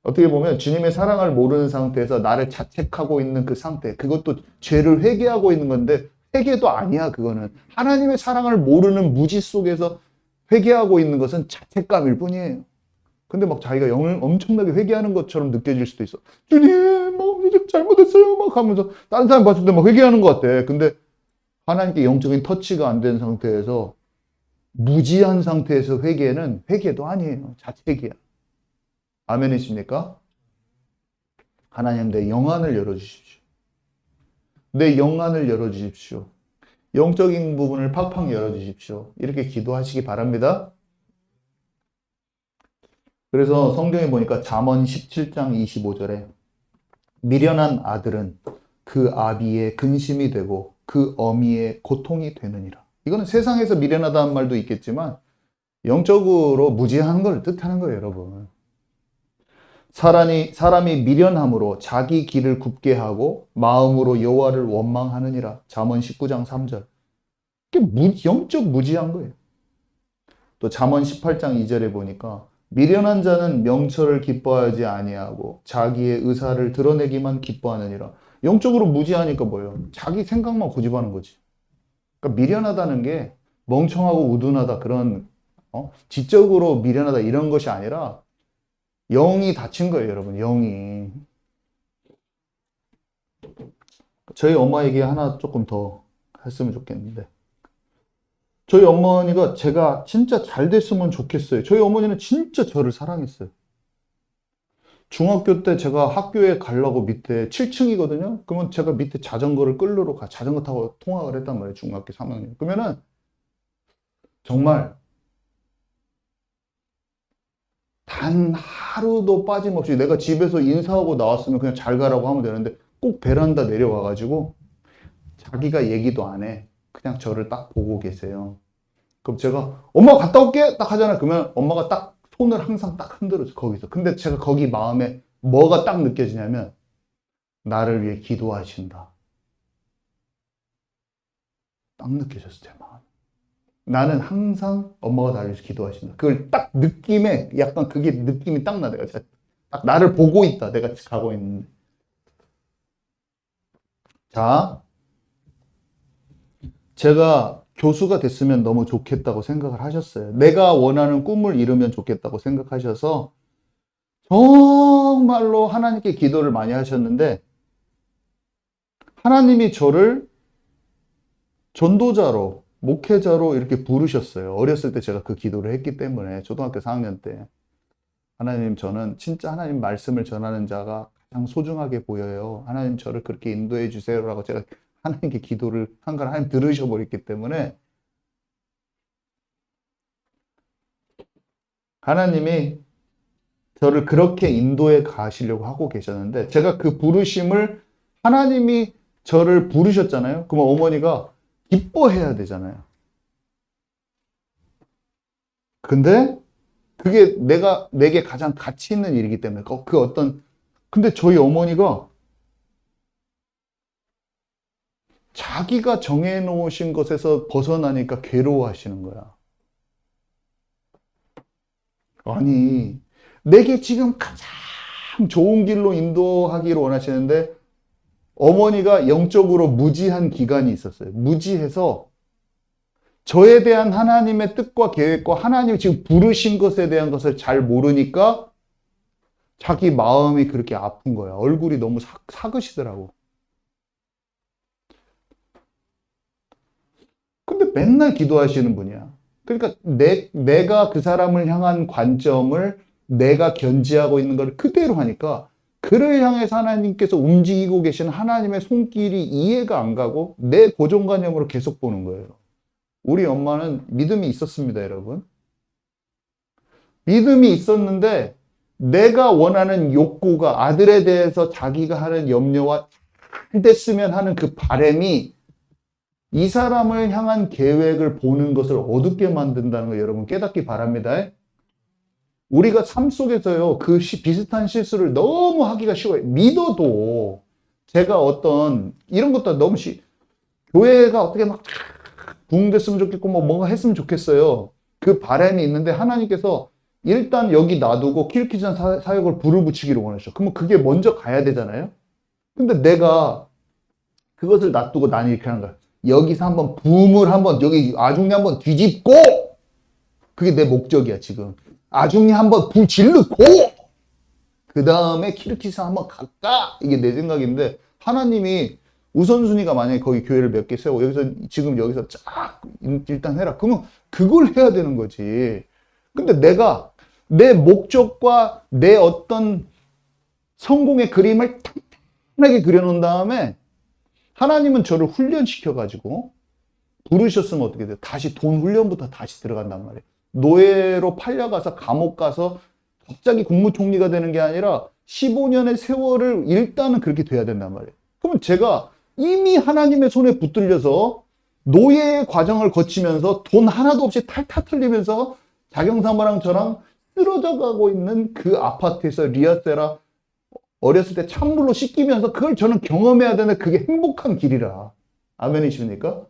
어떻게 보면 주님의 사랑을 모르는 상태에서 나를 자책하고 있는 그 상태, 그것도 죄를 회개하고 있는 건데 회개도 아니야, 그거는. 하나님의 사랑을 모르는 무지 속에서 회개하고 있는 것은 자책감일 뿐이에요. 근데 막 자기가 영을 엄청나게 회개하는 것처럼 느껴질 수도 있어. 주님, 막 잘못했어요. 막 하면서 다른 사람 봤을 때 막 회개하는 것 같아. 근데 하나님께 영적인 터치가 안 된 상태에서 무지한 상태에서 회개는 회개도 아니에요. 자책이야. 아멘이십니까? 하나님 내 영안을 열어주십시오. 내 영안을 열어주십시오. 영적인 부분을 팍팍 열어주십시오. 이렇게 기도하시기 바랍니다. 그래서 성경에 보니까 잠언 17장 25절에 미련한 아들은 그 아비의 근심이 되고 그 어미의 고통이 되느니라. 이거는 세상에서 미련하다는 말도 있겠지만 영적으로 무지한 걸 뜻하는 거예요, 여러분. 사람이 미련함으로 자기 길을 굽게 하고 마음으로 여호와를 원망하느니라. 잠언 19장 3절. 이게 영적 무지한 거예요. 또 잠언 18장 2절에 보니까 미련한 자는 명철을 기뻐하지 아니하고 자기의 의사를 드러내기만 기뻐하느니라. 영적으로 무지하니까 뭐예요? 자기 생각만 고집하는 거지. 그러니까 미련하다는 게 멍청하고 우둔하다 그런 지적으로 미련하다 이런 것이 아니라 영이 다친 거예요, 여러분. 영이. 저희 엄마 얘기 하나 조금 더 했으면 좋겠는데 저희 어머니가 제가 진짜 잘 됐으면 좋겠어요. 저희 어머니는 진짜 저를 사랑했어요. 중학교 때 제가 학교에 가려고 밑에 7층이거든요. 그러면 제가 밑에 자전거를 끌러 자전거 타고 통학을 했단 말이에요. 중학교 3학년. 그러면은 정말 단 하루도 빠짐없이 내가 집에서 인사하고 나왔으면 그냥 잘 가라고 하면 되는데 꼭 베란다 내려와가지고 자기가 얘기도 안 해. 그냥 저를 딱 보고 계세요. 그럼 제가 엄마 갔다 올게 딱 하잖아요. 그러면 엄마가 딱 손을 항상 딱 흔들어줘 거기서. 근데 제가 거기 마음에 뭐가 딱 느껴지냐면 나를 위해 기도하신다. 딱 느껴졌어요, 제 마음. 나는 항상 엄마가 나를 위해서 기도하신다. 그걸 딱 느낌에 약간 그게 느낌이 딱 나. 내가 딱 나를 보고 있다. 내가 가고 있는데. 자, 제가 교수가 됐으면 너무 좋겠다고 생각을 하셨어요. 내가 원하는 꿈을 이루면 좋겠다고 생각하셔서 정말로 하나님께 기도를 많이 하셨는데 하나님이 저를 전도자로, 목회자로 이렇게 부르셨어요. 어렸을 때 제가 그 기도를 했기 때문에 초등학교 4학년 때 하나님 저는 진짜 하나님 말씀을 전하는 자가 가장 소중하게 보여요. 하나님 저를 그렇게 인도해 주세요라고 제가 하나님께 기도를 한 걸 하나님 들으셔 버렸기 때문에 하나님이 저를 그렇게 인도해 가시려고 하고 계셨는데 제가 그 부르심을 하나님이 저를 부르셨잖아요. 그럼 어머니가 기뻐해야 되잖아요. 근데 그게 내게 가장 가치 있는 일이기 때문에 그 어떤 근데 저희 어머니가 자기가 정해놓으신 것에서 벗어나니까 괴로워하시는 거야. 아니, 내게 지금 가장 좋은 길로 인도하기를 원하시는데 어머니가 영적으로 무지한 기간이 있었어요. 무지해서 저에 대한 하나님의 뜻과 계획과 하나님이 지금 부르신 것에 대한 것을 잘 모르니까 자기 마음이 그렇게 아픈 거야. 얼굴이 너무 사그시더라고. 근데 맨날 기도하시는 분이야. 그러니까 내가 그 사람을 향한 관점을 내가 견지하고 있는 걸 그대로 하니까 그를 향해서 하나님께서 움직이고 계시는 하나님의 손길이 이해가 안 가고 내 고정관념으로 계속 보는 거예요. 우리 엄마는 믿음이 있었습니다, 여러분. 믿음이 있었는데 내가 원하는 욕구가 아들에 대해서 자기가 하는 염려와 잘 됐으면 하는 그 바람이 이 사람을 향한 계획을 보는 것을 어둡게 만든다는 걸 여러분 깨닫기 바랍니다. 우리가 삶 속에서요, 그 비슷한 실수를 너무 하기가 쉬워요. 믿어도 제가 어떤 이런 것도 너무 교회가 어떻게 막 부흥됐으면 좋겠고 뭔가 했으면 좋겠어요. 그 바람이 있는데 하나님께서 일단 여기 놔두고 키르기전 사역을 불을 붙이기를 원하셔. 그러면 그게 먼저 가야 되잖아요. 근데 내가 그것을 놔두고 나는 이렇게 하는 거야. 여기서 한번 붐을 한번 여기 아중리 한번 뒤집고 그게 내 목적이야 지금. 아중리 한번 불 지르고 그 다음에 키르기스 한번 갈까? 이게 내 생각인데 하나님이 우선순위가 만약에 거기 교회를 몇 개 세우고 지금 여기서 쫙 일단 해라. 그러면 그걸 해야 되는 거지. 근데 내가 내 목적과 내 어떤 성공의 그림을 탄탄하게 그려놓은 다음에 하나님은 저를 훈련시켜가지고 부르셨으면 어떻게 돼요? 다시 돈 훈련부터 다시 들어간단 말이에요. 노예로 팔려가서 감옥 가서 갑자기 국무총리가 되는 게 아니라 15년의 세월을 일단은 그렇게 돼야 된단 말이에요. 그러면 제가 이미 하나님의 손에 붙들려서 노예의 과정을 거치면서 돈 하나도 없이 탈탈 털리면서 자경사마랑 저랑 쓰러져 가고 있는 그 아파트에서 리아세라 어렸을 때 찬물로 씻기면서 그걸 저는 경험해야 되는데 그게 행복한 길이라. 아멘이십니까?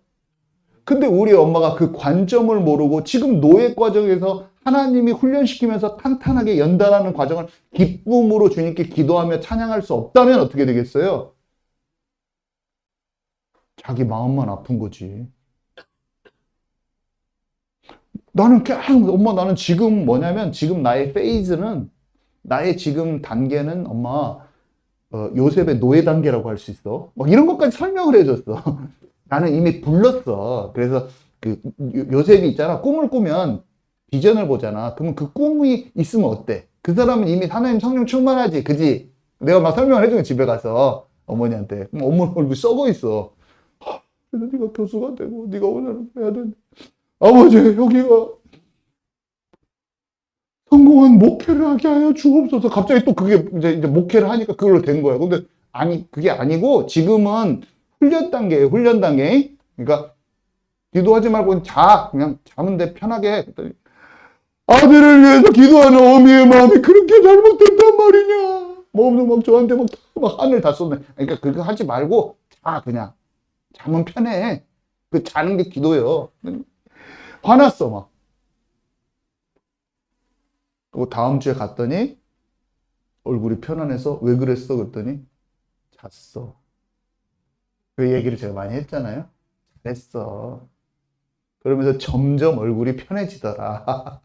근데 우리 엄마가 그 관점을 모르고 지금 노예 과정에서 하나님이 훈련시키면서 탄탄하게 연단하는 과정을 기쁨으로 주님께 기도하며 찬양할 수 없다면 어떻게 되겠어요? 자기 마음만 아픈 거지. 나는 엄마 나는 지금 뭐냐면 지금 나의 페이즈는 나의 지금 단계는 엄마 요셉의 노예 단계라고 할 수 있어. 막 이런 것까지 설명을 해줬어. 나는 이미 불렀어. 그래서 그 요셉이 있잖아. 꿈을 꾸면 비전을 보잖아. 그러면 그 꿈이 있으면 어때? 그 사람은 이미 하나님 성령 충만하지, 그지? 내가 막 설명을 해주면 집에 가서 어머니한테. 그럼 어머니 얼굴 썩어 있어. 그래서 네가 교수가 되고 네가 원하는 거 해야 되는데 아버지 여기가 성공한 목회를 하게 하여 주옵소서. 갑자기 또 그게 이제 목회를 하니까 그걸로 된 거야. 근데 아니 그게 아니고 지금은 훈련 단계예요. 훈련 단계. 그러니까 기도하지 말고 그냥 자면 돼 편하게. 아들을 위해서 기도하는 어미의 마음이 그렇게 잘못됐단 말이냐. 막 저한테 막 하늘 다 쏟네. 그러니까 그거 하지 말고 그냥 자면 편해. 그 자는 게 기도예요. 화났어 막. 그리고 다음 주에 갔더니 얼굴이 편안해서 왜 그랬어? 그랬더니 잤어. 그 얘기를 제가 많이 했잖아요. 잘했어. 그러면서 점점 얼굴이 편해지더라.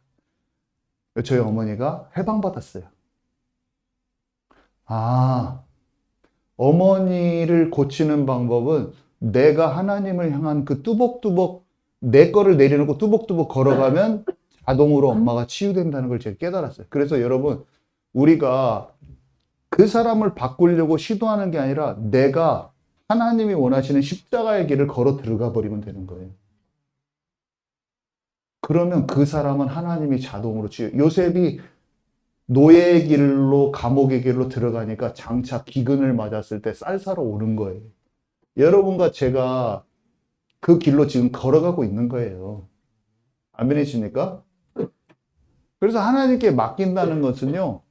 저희 어머니가 해방받았어요. 어머니를 고치는 방법은 내가 하나님을 향한 그 뚜벅뚜벅 내 거를 내려놓고 뚜벅뚜벅 걸어가면 자동으로 엄마가 치유된다는 걸 제가 깨달았어요. 그래서 여러분 우리가 그 사람을 바꾸려고 시도하는 게 아니라 내가 하나님이 원하시는 십자가의 길을 걸어 들어가 버리면 되는 거예요. 그러면 그 사람은 하나님이 자동으로 치유. 요셉이 노예의 길로 감옥의 길로 들어가니까 장차 기근을 맞았을 때 쌀사러 오른 거예요. 여러분과 제가 그 길로 지금 걸어가고 있는 거예요. 아멘이십니까? 그래서 하나님께 맡긴다는 것은요,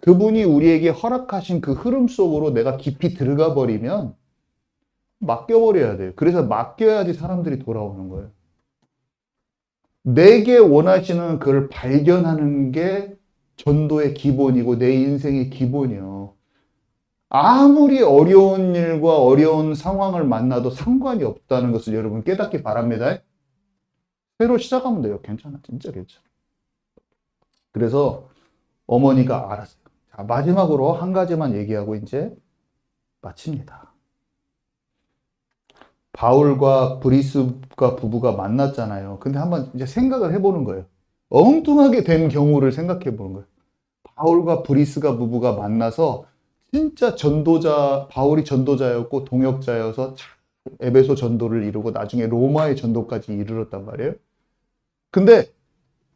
그분이 우리에게 허락하신 그 흐름 속으로 내가 깊이 들어가 버리면 맡겨버려야 돼요. 그래서 맡겨야지 사람들이 돌아오는 거예요. 내게 원하시는 그걸 발견하는 게 전도의 기본이고 내 인생의 기본이요. 아무리 어려운 일과 어려운 상황을 만나도 상관이 없다는 것을 여러분 깨닫기 바랍니다. 새로 시작하면 돼요. 괜찮아. 진짜 괜찮아. 그래서 어머니가 알았어요. 자, 마지막으로 한 가지만 얘기하고 이제 마칩니다. 바울과 브리스가 부부가 만났잖아요. 근데 한번 이제 생각을 해보는 거예요. 엉뚱하게 된 경우를 생각해 보는 거예요. 바울과 브리스가 부부가 만나서 진짜 전도자, 바울이 전도자였고 동역자여서 에베소 전도를 이루고 나중에 로마의 전도까지 이르렀단 말이에요. 근데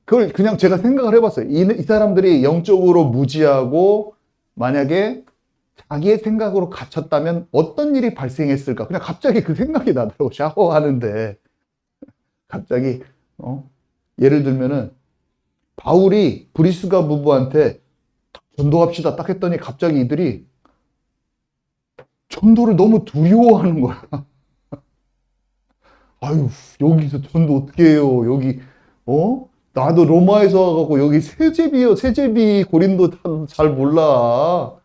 그걸 그냥 제가 생각을 해봤어요. 이 사람들이 영적으로 무지하고 만약에 자기의 생각으로 갇혔다면 어떤 일이 발생했을까? 그냥 갑자기 그 생각이 나더라고. 샤워하는데 갑자기 예를 들면은 바울이 브리스가 부부한테 전도합시다 딱 했더니 갑자기 이들이 전도를 너무 두려워하는 거야. 아유, 여기서 전도 어떻게 해요? 여기 나도 로마에서 와갖고 여기 세제비 고린도 잘 몰라.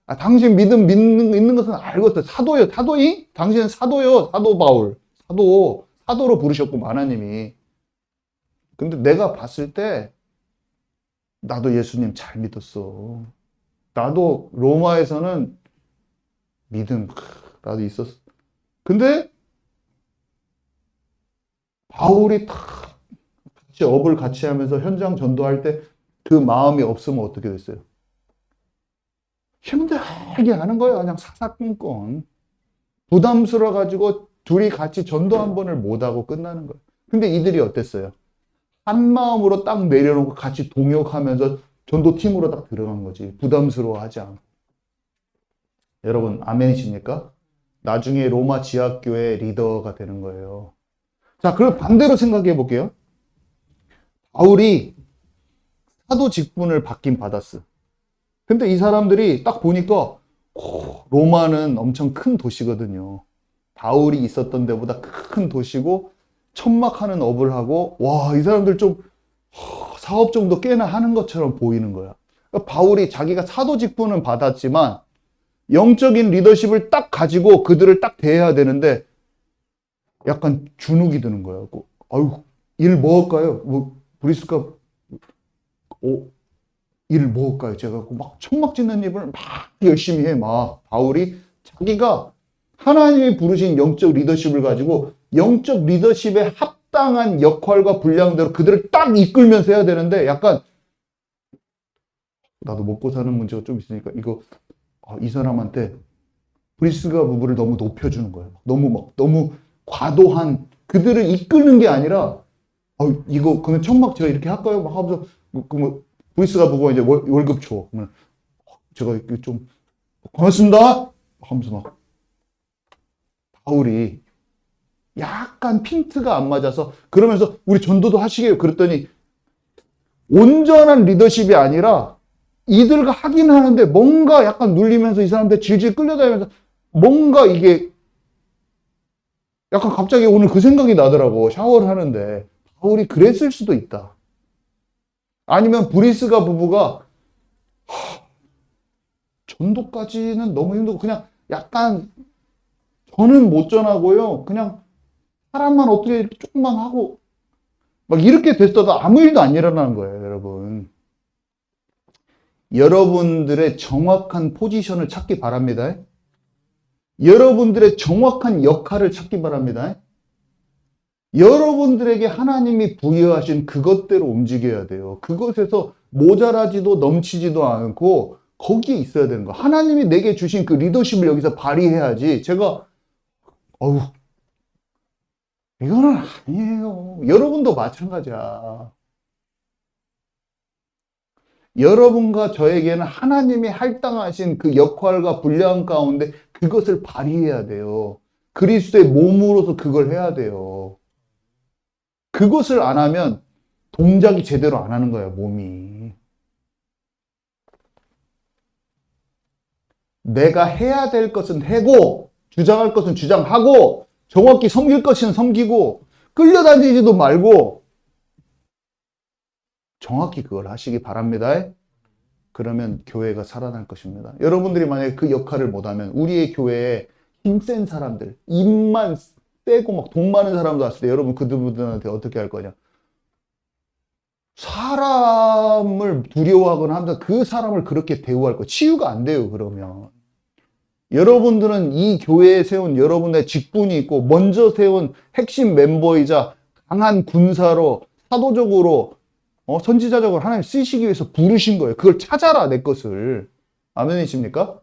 아, 당신 믿는 것은 알고 있어. 사도요, 사도이? 당신은 사도요, 사도 바울. 사도로 부르셨고, 하나님이. 근데 내가 봤을 때, 나도 예수님 잘 믿었어. 나도 로마에서는 나도 있었어. 근데, 바울이 업을 같이 하면서 현장 전도할 때 그 마음이 없으면 어떻게 됐어요? 힘들게 하는 거예요. 그냥 사사건건. 부담스러워가지고 둘이 같이 전도 한 번을 못하고 끝나는 거예요. 근데 이들이 어땠어요? 한 마음으로 딱 내려놓고 같이 동역하면서 전도팀으로 딱 들어간 거지. 부담스러워하지 않고. 여러분, 아멘이십니까? 나중에 로마 지하교회 리더가 되는 거예요. 자, 그럼 반대로 생각해 볼게요. 바울이 사도 직분을 받긴 받았어. 근데 이 사람들이 딱 보니까 로마는 엄청 큰 도시거든요. 바울이 있었던 데보다 큰 도시고 천막하는 업을 하고 와, 이 사람들 좀 사업 정도 꽤나 하는 것처럼 보이는 거야. 그러니까 바울이 자기가 사도 직분은 받았지만 영적인 리더십을 딱 가지고 그들을 딱 대해야 되는데 약간 주눅이 드는 거야. 아유, 일 뭐 할까요? 브리스가 일 뭐 할까요? 제가 막 천막 짓는 일을 막 열심히 해. 막 바울이 자기가 하나님이 부르신 영적 리더십을 가지고 영적 리더십에 합당한 역할과 분량대로 그들을 딱 이끌면서 해야 되는데 약간 나도 먹고 사는 문제가 좀 있으니까 이 사람한테 브리스가 부부를 너무 높여주는 거예요. 너무 과도한 그들을 이끄는 게 아니라 그러면 천막 제가 이렇게 할까요? 막 하면서 브리스가 부부가 이제 월급 줘. 그러면 제가 이렇게 좀 고맙습니다 하면서 막 바울이 약간 핀트가 안 맞아서 그러면서 우리 전도도 하시게요. 그랬더니 온전한 리더십이 아니라 이들과 하긴 하는데 뭔가 약간 눌리면서 이 사람들 질질 끌려다니면서 뭔가 이게 약간 갑자기 오늘 그 생각이 나더라고. 샤워를 하는데 바울이 그랬을 수도 있다. 아니면 브리스가 부부가 전도까지는 너무 힘들고 그냥 약간 저는 못 전하고요. 그냥 사람만 어떻게 이렇게 조금만 하고 막 이렇게 됐어도 아무 일도 안 일어나는 거예요, 여러분. 여러분들의 정확한 포지션을 찾기 바랍니다. 여러분들의 정확한 역할을 찾기 바랍니다. 여러분들에게 하나님이 부여하신 그것대로 움직여야 돼요. 그것에서 모자라지도 넘치지도 않고 거기에 있어야 되는 거. 하나님이 내게 주신 그 리더십을 여기서 발휘해야지. 제가 이거는 아니에요. 여러분도 마찬가지야. 여러분과 저에게는 하나님이 할당하신 그 역할과 분량 가운데 그것을 발휘해야 돼요. 그리스도의 몸으로서 그걸 해야 돼요. 그것을 안 하면 동작이 제대로 안 하는 거예요, 몸이. 내가 해야 될 것은 해고, 주장할 것은 주장하고, 정확히 섬길 것은 섬기고, 끌려다니지도 말고, 정확히 그걸 하시기 바랍니다. 그러면 교회가 살아날 것입니다. 여러분들이 만약에 그 역할을 못하면 우리의 교회에 힘센 사람들, 입만 세고 막 돈 많은 사람들 왔을 때 여러분 그들한테 어떻게 할 거냐? 사람을 두려워하거나 하면서 그 사람을 그렇게 대우할 거 치유가 안 돼요. 그러면 여러분들은 이 교회에 세운 여러분의 직분이 있고 먼저 세운 핵심 멤버이자 강한 군사로 사도적으로 선지자적으로 하나님 쓰시기 위해서 부르신 거예요. 그걸 찾아라, 내 것을. 아멘이십니까?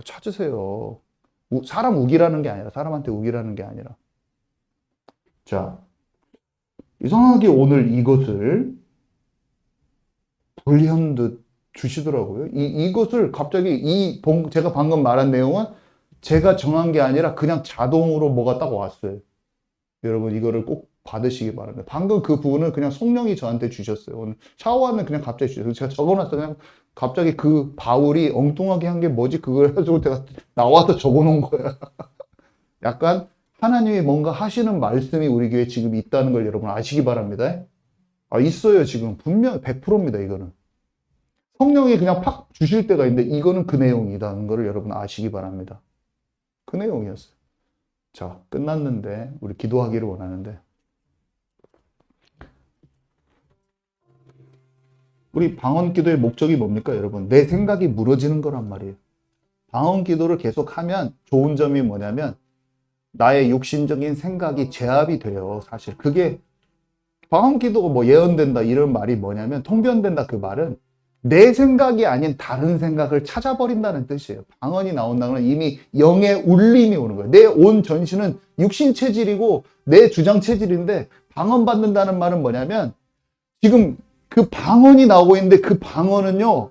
찾으세요. 사람 우기라는 게 아니라, 사람한테 우기라는 게 아니라. 자, 이상하게 오늘 이것을 불현듯 주시더라고요. 이것을 갑자기 제가 방금 말한 내용은 제가 정한 게 아니라 그냥 자동으로 뭐가 딱 왔어요. 여러분 이거를 꼭 받으시기 바랍니다. 방금 그 부분은 그냥 성령이 저한테 주셨어요. 오늘 샤워하면 그냥 갑자기 주셨어요. 제가 적어놨어요. 그냥 갑자기 그 바울이 엉뚱하게 한 게 뭐지? 그걸 해가지고 제가 나와서 적어놓은 거야. 약간 하나님이 뭔가 하시는 말씀이 우리 교회에 지금 있다는 걸 여러분 아시기 바랍니다. 있어요. 지금 분명 100%입니다. 이거는. 성령이 그냥 팍 주실 때가 있는데 이거는 그 내용이라는 걸 여러분 아시기 바랍니다. 그 내용이었어요. 자, 끝났는데 우리 기도하기를 원하는데 우리 방언 기도의 목적이 뭡니까, 여러분? 내 생각이 무너지는 거란 말이에요. 방언 기도를 계속하면 좋은 점이 뭐냐면 나의 육신적인 생각이 제압이 돼요. 사실 그게 방언 기도가 뭐 예언된다 이런 말이 뭐냐면 통변된다 그 말은 내 생각이 아닌 다른 생각을 찾아버린다는 뜻이에요. 방언이 나온다는 건 이미 영의 울림이 오는 거예요. 내 온 전신은 육신 체질이고 내 주장 체질인데 방언 받는다는 말은 뭐냐면 지금 그 방언이 나오고 있는데 그 방언은요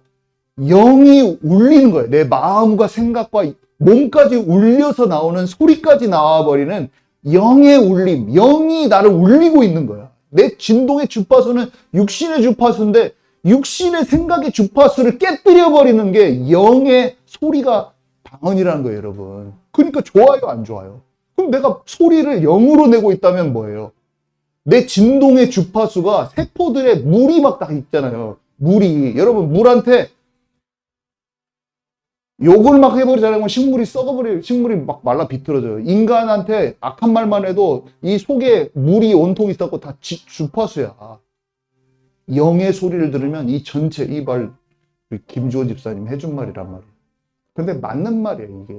영이 울리는 거예요. 내 마음과 생각과 몸까지 울려서 나오는 소리까지 나와버리는 영의 울림, 영이 나를 울리고 있는 거야. 내 진동의 주파수는 육신의 주파수인데 육신의 생각의 주파수를 깨뜨려버리는 게 영의 소리가 방언이라는 거예요, 여러분. 그러니까 좋아요, 안 좋아요? 그럼 내가 소리를 영으로 내고 있다면 뭐예요? 내 진동의 주파수가 세포들의 물이 막 딱 있잖아요. 물이. 여러분, 물한테 욕을 막 해버리잖아요. 식물이 썩어버려요. 식물이 막 말라 비틀어져요. 인간한테 악한 말만 해도 이 속에 물이 온통이 있었고 다 주파수야. 영의 소리를 들으면 이 전체, 이 말, 김주호 집사님 해준 말이란 말이에요. 근데 맞는 말이에요, 이게.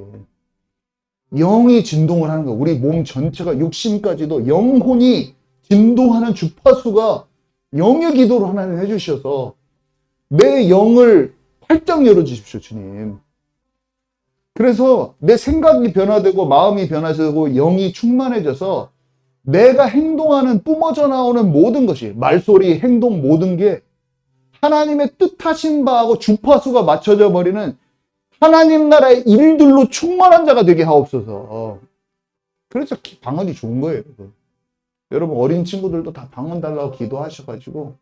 영이 진동을 하는 거야. 우리 몸 전체가, 육신까지도 영혼이 진동하는 주파수가 영의 기도로 하나님 해주셔서 내 영을 활짝 열어주십시오, 주님. 그래서 내 생각이 변화되고 마음이 변화되고 영이 충만해져서 내가 행동하는 뿜어져 나오는 모든 것이 말소리, 행동 모든 게 하나님의 뜻하신 바하고 주파수가 맞춰져 버리는 하나님 나라의 일들로 충만한 자가 되게 하옵소서. 그래서 방언이 좋은 거예요. 여러분 어린 친구들도 다 방언 달라고 기도하셔가지고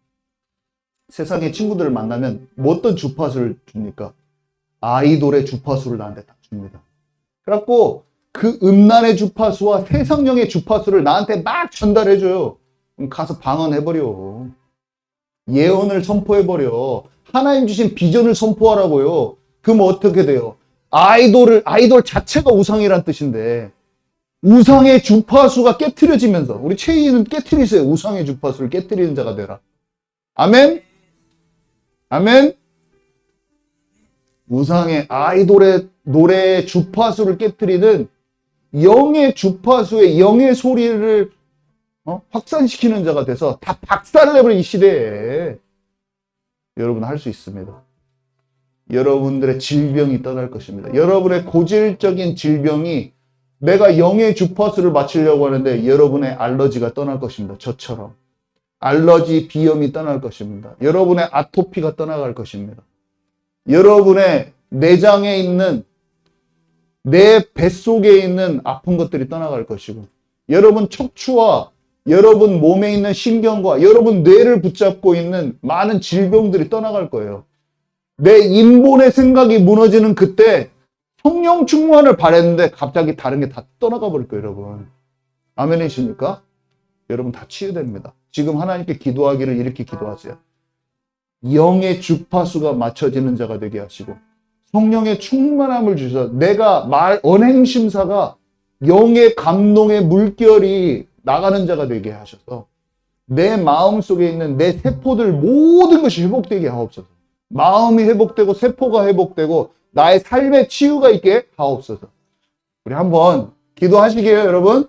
세상에 친구들을 만나면 뭐 어떤 주파수를 줍니까? 아이돌의 주파수를 나한테 딱 줍니다. 그래갖고 그 음란의 주파수와 세상령의 주파수를 나한테 막 전달해줘요. 그럼 가서 방언해버려. 예언을 선포해버려. 하나님 주신 비전을 선포하라고요. 그럼 어떻게 돼요? 아이돌 자체가 우상이란 뜻인데 우상의 주파수가 깨트려지면서 우리 최희는 깨트리세요. 우상의 주파수를 깨트리는 자가 되라. 아멘? 아멘? 우상의 아이돌의 노래의 주파수를 깨트리는 영의 주파수의 영의 소리를 확산시키는 자가 돼서 다 박살내버린 이 시대에 여러분 할 수 있습니다. 여러분들의 질병이 떠날 것입니다. 여러분의 고질적인 질병이 내가 영의 주파수를 맞추려고 하는데 여러분의 알러지가 떠날 것입니다. 저처럼. 알러지, 비염이 떠날 것입니다. 여러분의 아토피가 떠나갈 것입니다. 여러분의 내장에 있는 내 뱃속에 있는 아픈 것들이 떠나갈 것이고 여러분 척추와 여러분 몸에 있는 신경과 여러분 뇌를 붙잡고 있는 많은 질병들이 떠나갈 거예요. 내 인본의 생각이 무너지는 그때 성령 충만을 바랬는데 갑자기 다른 게 다 떠나가 버릴 거예요, 여러분. 아멘이십니까? 여러분 다 치유됩니다. 지금 하나님께 기도하기를 이렇게 기도하세요. 영의 주파수가 맞춰지는 자가 되게 하시고 성령의 충만함을 주셔서 내가 언행심사가 영의 감동의 물결이 나가는 자가 되게 하셔서 내 마음속에 있는 내 세포들 모든 것이 회복되게 하옵소서. 마음이 회복되고 세포가 회복되고 나의 삶의 치유가 있게 하옵소서. 우리 한번 기도하시게요, 여러분.